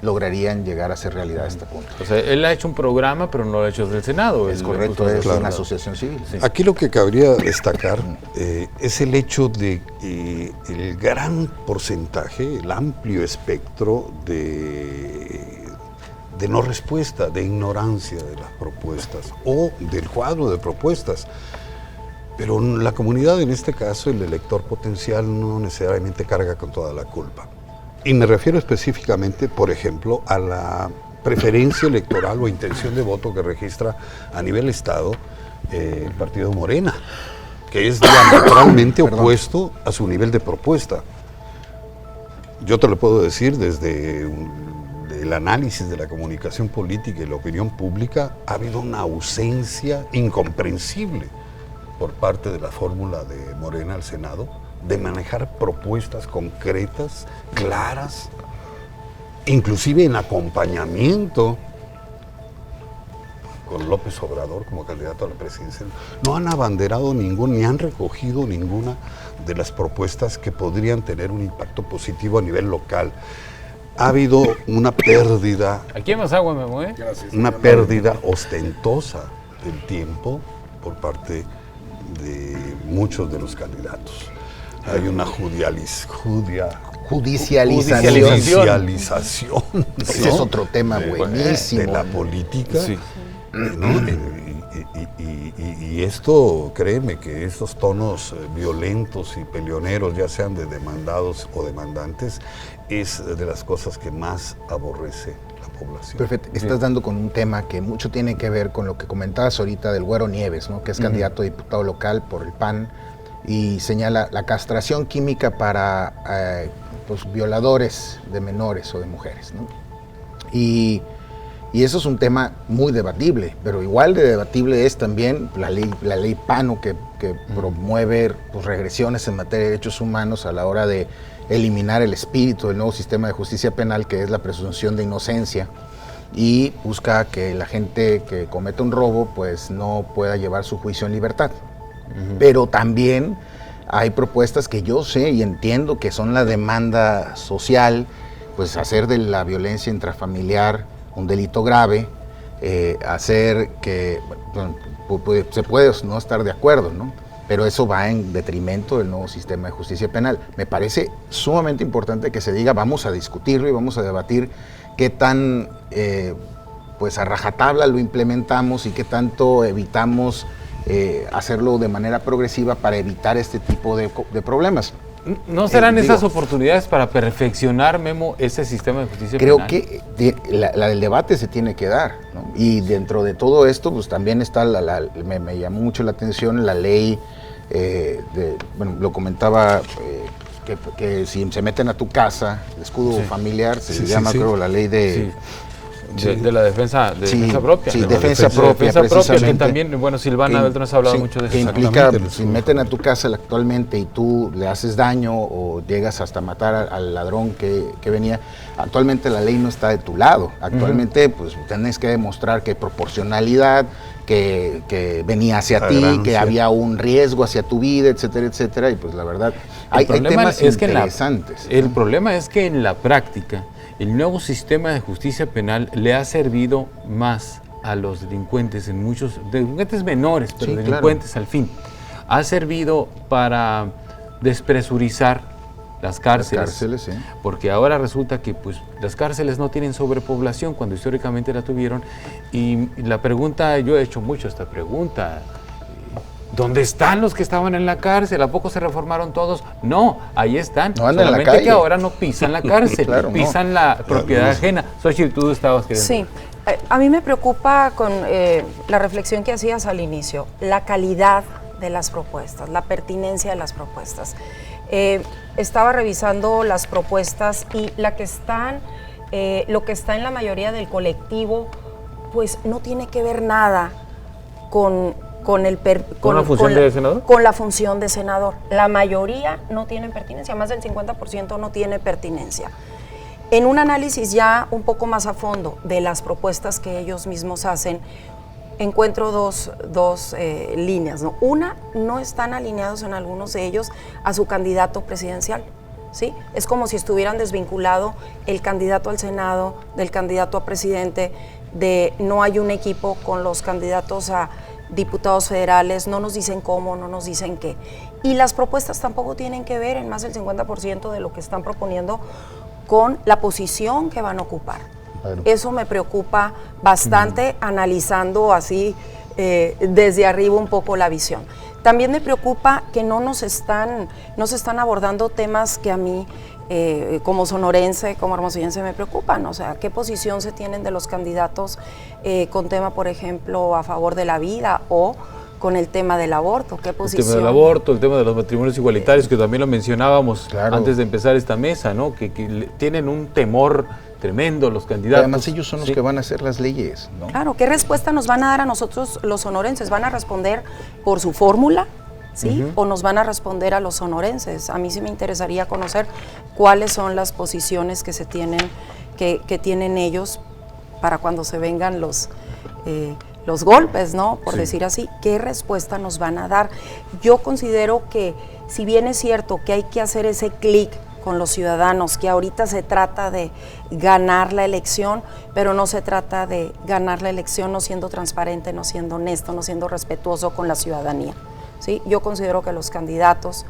lograrían llegar a hacer realidad este punto. O sea, él ha hecho un programa, pero no lo ha hecho desde el Senado. Es Él correcto, justo es claro. una asociación civil. Sí. Aquí lo que cabría destacar es el hecho de que el gran porcentaje, el amplio espectro de no respuesta, de ignorancia de las propuestas o del cuadro de propuestas. Pero la comunidad, en este caso, el elector potencial, no necesariamente carga con toda la culpa. Y me refiero específicamente, por ejemplo, a la preferencia electoral o intención de voto que registra a nivel Estado el partido Morena, que es diametralmente opuesto a su nivel de propuesta. Yo te lo puedo decir desde el análisis de la comunicación política y la opinión pública, ha habido una ausencia incomprensible por parte de la fórmula de Morena al Senado de manejar propuestas concretas, claras, inclusive en acompañamiento con López Obrador como candidato a la presidencia. No han abanderado ni han recogido ninguna de las propuestas que podrían tener un impacto positivo a nivel local. Ha habido una pérdida, Aquí hay más agua, Memo, ¿eh? una pérdida ostentosa del tiempo por parte de muchos de los candidatos. Hay una judicialización, Ese es otro tema buenísimo. de la política, Sí. ¿no? Y esto, créeme que estos tonos violentos y peleoneros, ya sean de demandados o demandantes, es de las cosas que más aborrece la población. Perfecto, estás dando con un tema que mucho tiene que ver con lo que comentabas ahorita del Güero Nieves, ¿no? Que es candidato a diputado local por el PAN, y señala la castración química para violadores de menores o de mujeres, ¿no? Y eso es un tema muy debatible, pero igual de debatible es también la ley PANO, que promueve regresiones en materia de derechos humanos a la hora de eliminar el espíritu del nuevo sistema de justicia penal, que es la presunción de inocencia, y busca que la gente que comete un robo pues no pueda llevar su juicio en libertad. Pero también hay propuestas que yo sé y entiendo que son la demanda social, pues hacer de la violencia intrafamiliar un delito grave, hacer que, bueno, se puede no estar de acuerdo, ¿no? Pero eso va en detrimento del nuevo sistema de justicia penal. Me parece sumamente importante que se diga, vamos a discutirlo y vamos a debatir qué tan pues a rajatabla lo implementamos y qué tanto evitamos hacerlo de manera progresiva para evitar este tipo de problemas. ¿No serán digo, esas oportunidades para perfeccionar, Memo, ese sistema de justicia creo penal? que la del debate se tiene que dar, ¿no? Y dentro de todo esto, pues también está, me llamó mucho la atención la ley, bueno, lo comentaba, que si se meten a tu casa, el escudo familiar, se llama, creo, la ley de... De la defensa propia. Sí, ¿no? defensa propia, que también, bueno, Silvana Beltrán nos ha hablado mucho de eso. Que implica, si meten a tu casa actualmente y tú le haces daño o llegas hasta matar al ladrón que venía, actualmente la ley no está de tu lado. Actualmente, pues, tienes que demostrar que hay proporcionalidad, que venía hacia ti, que había un riesgo hacia tu vida, etcétera, etcétera, y pues la verdad, hay temas interesantes. El problema es que en la práctica, el nuevo sistema de justicia penal le ha servido más a los delincuentes, delincuentes menores, pero delincuentes al fin. Ha servido para despresurizar las cárceles, sí. Porque ahora resulta que pues, las cárceles no tienen sobrepoblación cuando históricamente la tuvieron. Y la pregunta, yo he hecho mucho esta pregunta, ¿dónde están los que estaban en la cárcel? ¿A poco se reformaron todos? No, ahí están. No andan solamente en la calle. Que ahora no pisan la cárcel, Claro, pisan la propiedad ajena. Xochitl, tú estabas queriendo. Sí, a mí me preocupa con la reflexión que hacías al inicio, la calidad de las propuestas, la pertinencia de las propuestas. Estaba revisando las propuestas y lo que está en la mayoría del colectivo, pues no tiene que ver nada con la función de senador. Con la función de senador. La mayoría no tienen pertinencia, más del 50% no tiene pertinencia. En un análisis ya un poco más a fondo de las propuestas que ellos mismos hacen, encuentro dos líneas, ¿no? Una, no están alineados en algunos de ellos a su candidato presidencial, ¿sí? Es como si estuvieran desvinculado el candidato al Senado del candidato a presidente, no hay un equipo con los candidatos a diputados federales, no nos dicen cómo, no nos dicen qué. Y las propuestas tampoco tienen que ver en más del 50% de lo que están proponiendo con la posición que van a ocupar. Claro. Eso me preocupa bastante, analizando así desde arriba un poco la visión. También me preocupa que no se están abordando temas que a mí, como sonorense, como hermosillense, me preocupan. O sea, ¿qué posición se tienen de los candidatos con tema, por ejemplo, a favor de la vida o con el tema del aborto? ¿Qué posición? El tema del aborto, el tema de los matrimonios igualitarios, que también lo mencionábamos antes de empezar esta mesa, ¿no? Que tienen un temor tremendo los candidatos. Además ellos son los que van a hacer las leyes, ¿no? Claro, ¿qué respuesta nos van a dar a nosotros los sonorenses? ¿Van a responder por su fórmula? ¿Sí? ¿O nos van a responder a los sonorenses? A mí sí me interesaría conocer cuáles son las posiciones que se tienen, que tienen ellos para cuando se vengan los golpes, ¿no? Por decir así, ¿qué respuesta nos van a dar? Yo considero que, si bien es cierto que hay que hacer ese clic con los ciudadanos, que ahorita se trata de ganar la elección, pero no se trata de ganar la elección no siendo transparente, no siendo honesto, no siendo respetuoso con la ciudadanía, ¿sí? Yo considero que los candidatos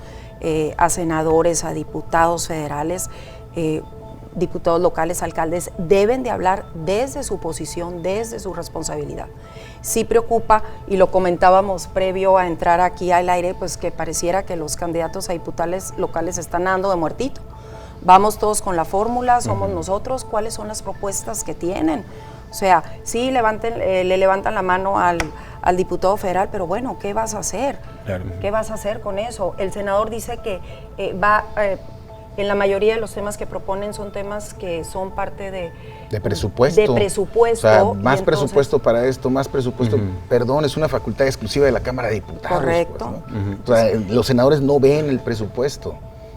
a senadores, a diputados federales, diputados locales, alcaldes, deben de hablar desde su posición, desde su responsabilidad. Sí preocupa, y lo comentábamos previo a entrar aquí al aire, pues que pareciera que los candidatos a diputados locales están dando de muertito. Vamos todos con la fórmula, somos nosotros, ¿cuáles son las propuestas que tienen? O sea, sí le levantan la mano al diputado federal, pero bueno, ¿qué vas a hacer? Claro. ¿Qué vas a hacer con eso? El senador dice que en la mayoría de los temas que proponen son temas que son parte de presupuesto. De presupuesto. O sea, más presupuesto para esto, más presupuesto. Perdón, es una facultad exclusiva de la Cámara de Diputados. Correcto. Pues, ¿no? O sea, los senadores no ven el presupuesto.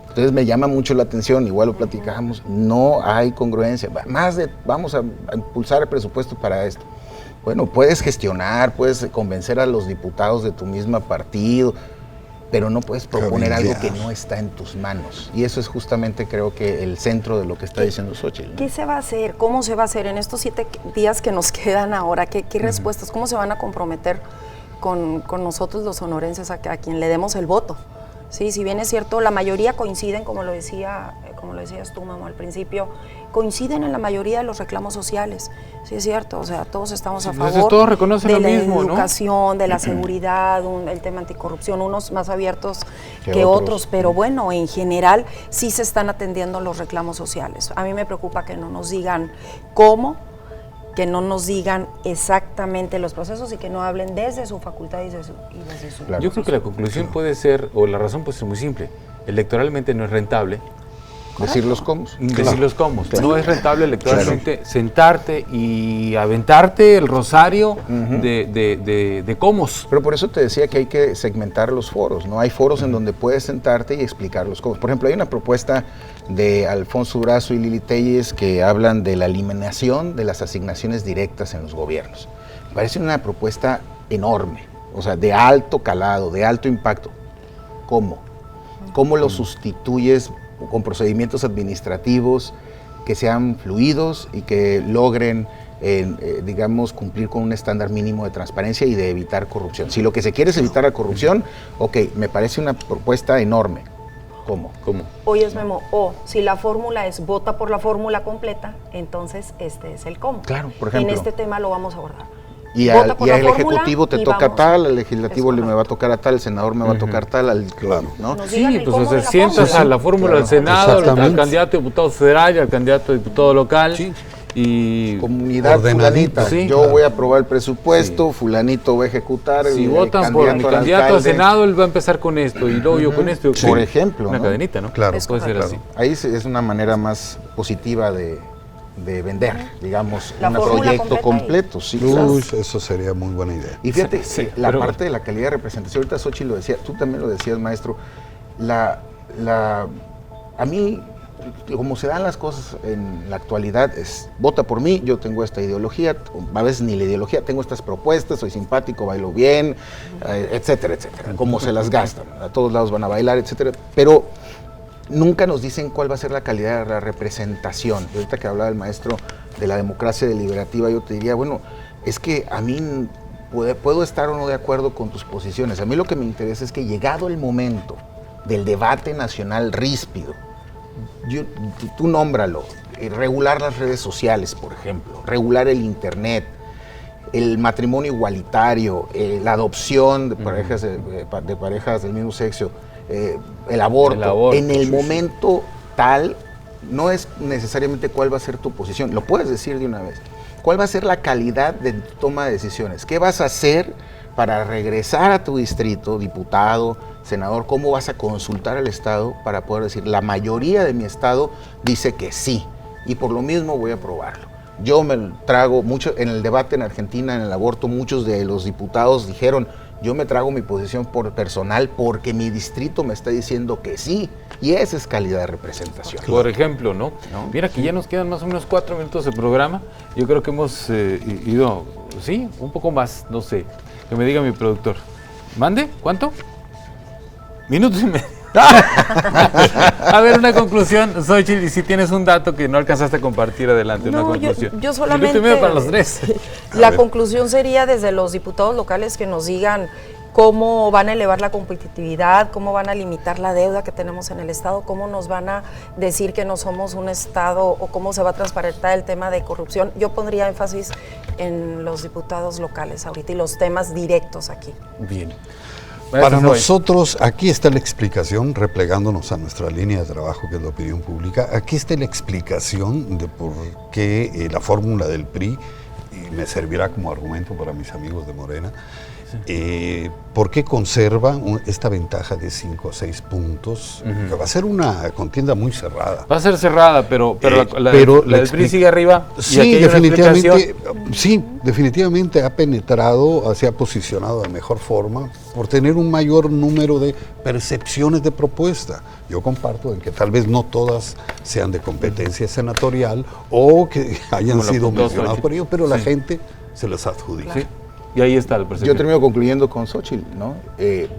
Entonces me llama mucho la atención, igual lo platicamos, no hay congruencia. Vamos a impulsar el presupuesto para esto. Bueno, puedes gestionar, puedes convencer a los diputados de tu mismo partido, pero no puedes proponer algo que no está en tus manos. Y eso es justamente, creo que, el centro de lo que está diciendo Xochitl, ¿no? ¿Qué se va a hacer? ¿Cómo se va a hacer en estos 7 días que nos quedan ahora? ¿Qué respuestas? ¿Cómo se van a comprometer con nosotros los sonorenses a quien le demos el voto? Sí, si bien es cierto, la mayoría coinciden, como lo decía como lo decías tú, Memo, al principio, coinciden en la mayoría de los reclamos sociales. Sí, es cierto, o sea, todos estamos a Entonces, favor todos reconocen de lo la mismo, ¿no? educación, de la seguridad, el tema anticorrupción, unos más abiertos que otros. otros, pero bueno, en general sí se están atendiendo los reclamos sociales. A mí me preocupa que no nos digan cómo, que no nos digan exactamente los procesos y que no hablen desde su facultad y desde su Claro. Yo creo que la conclusión puede ser, o la razón puede ser muy simple, electoralmente no es rentable Decirlos cómo. decir los cómo. No es rentable electoralmente sentarte y aventarte el rosario de cómo. Pero por eso te decía que hay que segmentar los foros, ¿no? Hay foros en donde puedes sentarte y explicar los cómo. Por ejemplo, hay una propuesta de Alfonso Durazo y Lili Telles que hablan de la eliminación de las asignaciones directas en los gobiernos. Me parece una propuesta enorme, o sea, de alto calado, de alto impacto. ¿Cómo? ¿Cómo lo sustituyes con procedimientos administrativos que sean fluidos y que logren, digamos, cumplir con un estándar mínimo de transparencia y de evitar corrupción? Si lo que se quiere es evitar la corrupción, ok, me parece una propuesta enorme. ¿Cómo? Oyes, Memo, si la fórmula es vota por la fórmula completa, entonces este es el cómo. Claro, por ejemplo. En este tema lo vamos a abordar. Y Vota al por la fórmula Ejecutivo te y toca vamos. tal, al Legislativo Es me va a tocar a tal, al Senador me va a tocar tal, ¿no? Nos digan Sí, el pues cómo o sea, de la sientas fórmula. a la fórmula Claro. del Senado, al Exactamente. candidato a diputado federal y al candidato a diputado local. Sí. Y Comunidad Ordenadito. fulanita, Sí, yo claro. voy a aprobar el presupuesto, fulanito va a ejecutar. si el votan por mi al candidato a alcalde. Senado, él va a empezar con esto y luego yo con esto. Por ejemplo, Una ¿no? cadenita, ¿no? Claro. Es Puede ser correcto. así. Ahí es una manera más positiva de vender, digamos, La un fórmula proyecto completa completo. Sí, claro. Uy, eso sería muy buena idea. Y fíjate, Sí, la pero- parte de la calidad de representación, ahorita Xochitl lo decía, tú también lo decías, maestro, a mí, como se dan las cosas en la actualidad, es vota por mí, yo tengo esta ideología, a veces ni la ideología, tengo estas propuestas, soy simpático, bailo bien, etcétera, etcétera, como se las gastan, a todos lados van a bailar, etcétera, pero nunca nos dicen cuál va a ser la calidad de la representación. Y ahorita que hablaba el maestro de la democracia deliberativa, yo te diría, bueno, es que a mí puedo estar o no de acuerdo con tus posiciones. A mí lo que me interesa es que llegado el momento del debate nacional ríspido, tú nómbralo, regular las redes sociales, por ejemplo, regular el internet, el matrimonio igualitario, la adopción de parejas, de parejas del mismo sexo, el aborto. En el momento tal, no es necesariamente cuál va a ser tu posición, lo puedes decir de una vez. ¿Cuál va a ser la calidad de tu toma de decisiones? ¿Qué vas a hacer para regresar a tu distrito, diputado, senador? ¿Cómo vas a consultar al Estado para poder decir, la mayoría de mi Estado dice que sí, y por lo mismo voy a aprobarlo? Yo me trago mucho, en el debate en Argentina, en el aborto, muchos de los diputados dijeron, yo me trago mi posición por personal porque mi distrito me está diciendo que sí, y esa es calidad de representación. Por ejemplo, ¿no? Mira que ya nos quedan más o menos 4 minutos de programa. Yo creo que hemos ido, sí, un poco más, no sé, que me diga mi productor. ¿Mande? ¿Cuánto? Minutos y medio. A ver, una conclusión, Xochitl, y si tienes un dato que no alcanzaste a compartir, adelante, una conclusión. yo solamente... Minuto y medio para los tres. La conclusión sería desde los diputados locales que nos digan cómo van a elevar la competitividad, cómo van a limitar la deuda que tenemos en el Estado, cómo nos van a decir que no somos un Estado o cómo se va a transparentar el tema de corrupción. Yo pondría énfasis en los diputados locales ahorita y los temas directos aquí. Bien. Para nosotros, aquí está la explicación, replegándonos a nuestra línea de trabajo, que es la opinión pública, aquí está la explicación de por qué la fórmula del PRI, y me servirá como argumento para mis amigos de Morena, por qué conserva esta ventaja de 5 a 6 puntos, que va a ser una contienda muy cerrada. Va a ser cerrada, pero la del PRI sigue arriba. Sí, y aquí hay una definitivamente, definitivamente ha penetrado, se ha posicionado de mejor forma por tener un mayor número de percepciones de propuesta. Yo comparto en que tal vez no todas sean de competencia senatorial o que hayan Como lo sido apuntó mencionadas Xochitl. por ellos, pero la Sí. gente se las adjudica. Sí. Y ahí está el presidente. Yo termino concluyendo con Xochitl, ¿no?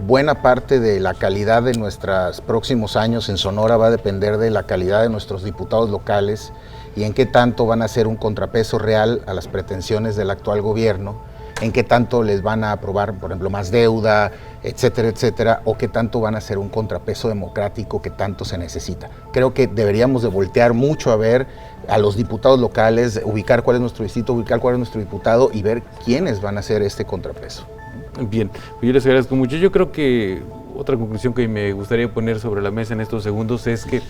Buena parte de la calidad de nuestros próximos años en Sonora va a depender de la calidad de nuestros diputados locales y en qué tanto van a ser un contrapeso real a las pretensiones del actual gobierno en qué tanto les van a aprobar, por ejemplo, más deuda, etcétera, etcétera, o qué tanto van a ser un contrapeso democrático que tanto se necesita. Creo que deberíamos de voltear mucho a ver a los diputados locales, ubicar cuál es nuestro distrito, ubicar cuál es nuestro diputado y ver quiénes van a ser este contrapeso. Bien, yo les agradezco mucho. Yo creo que otra conclusión que me gustaría poner sobre la mesa en estos segundos es que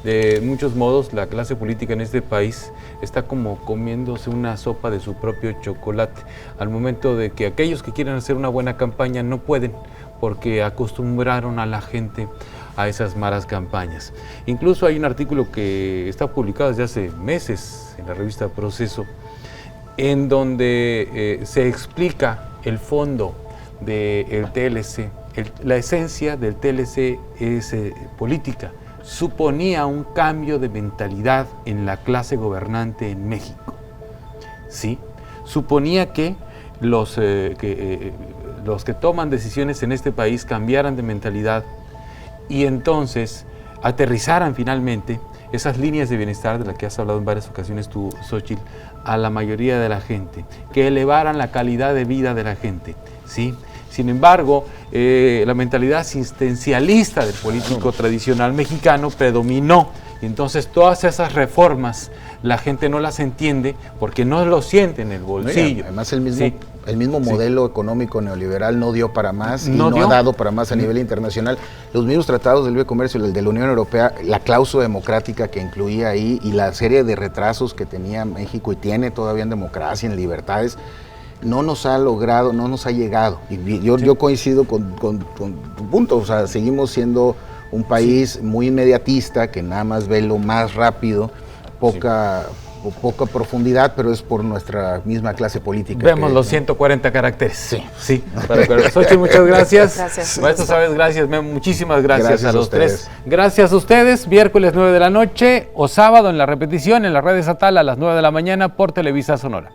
de muchos modos la clase política en este país está como comiéndose una sopa de su propio chocolate, al momento de que aquellos que quieren hacer una buena campaña no pueden, porque acostumbraron a la gente a esas malas campañas. Incluso hay un artículo que está publicado desde hace meses en la revista Proceso, en donde se explica el fondo del TLC. La esencia del TLC es política. Suponía un cambio de mentalidad en la clase gobernante en México. ¿Sí? Suponía que los que toman decisiones en este país cambiaran de mentalidad y entonces aterrizaran finalmente esas líneas de bienestar de las que has hablado en varias ocasiones tú, Xóchitl, a la mayoría de la gente, que elevaran la calidad de vida de la gente, ¿sí? Sin embargo, la mentalidad asistencialista del político tradicional mexicano predominó, y entonces todas esas reformas la gente no las entiende porque no lo siente en el bolsillo. Además el mismo modelo económico neoliberal no dio para más y no ha dado para más a nivel internacional. Los mismos tratados de libre comercio, el de la Unión Europea, la cláusula democrática que incluía ahí y la serie de retrasos que tenía México y tiene todavía en democracia, en libertades, no nos ha logrado, no nos ha llegado. Y yo coincido con tu punto, o sea, seguimos siendo un país muy inmediatista que nada más ve lo más rápido, poca profundidad, pero es por nuestra misma clase política. Vemos los 140 caracteres. Sí. Xóchitl, muchas gracias. Gracias. Maestro Chávez, gracias. Muchísimas gracias a los ustedes. tres. Gracias a ustedes. Miércoles 9 de la noche o sábado en la repetición en la red estatal a las 9 de la mañana por Televisa Sonora.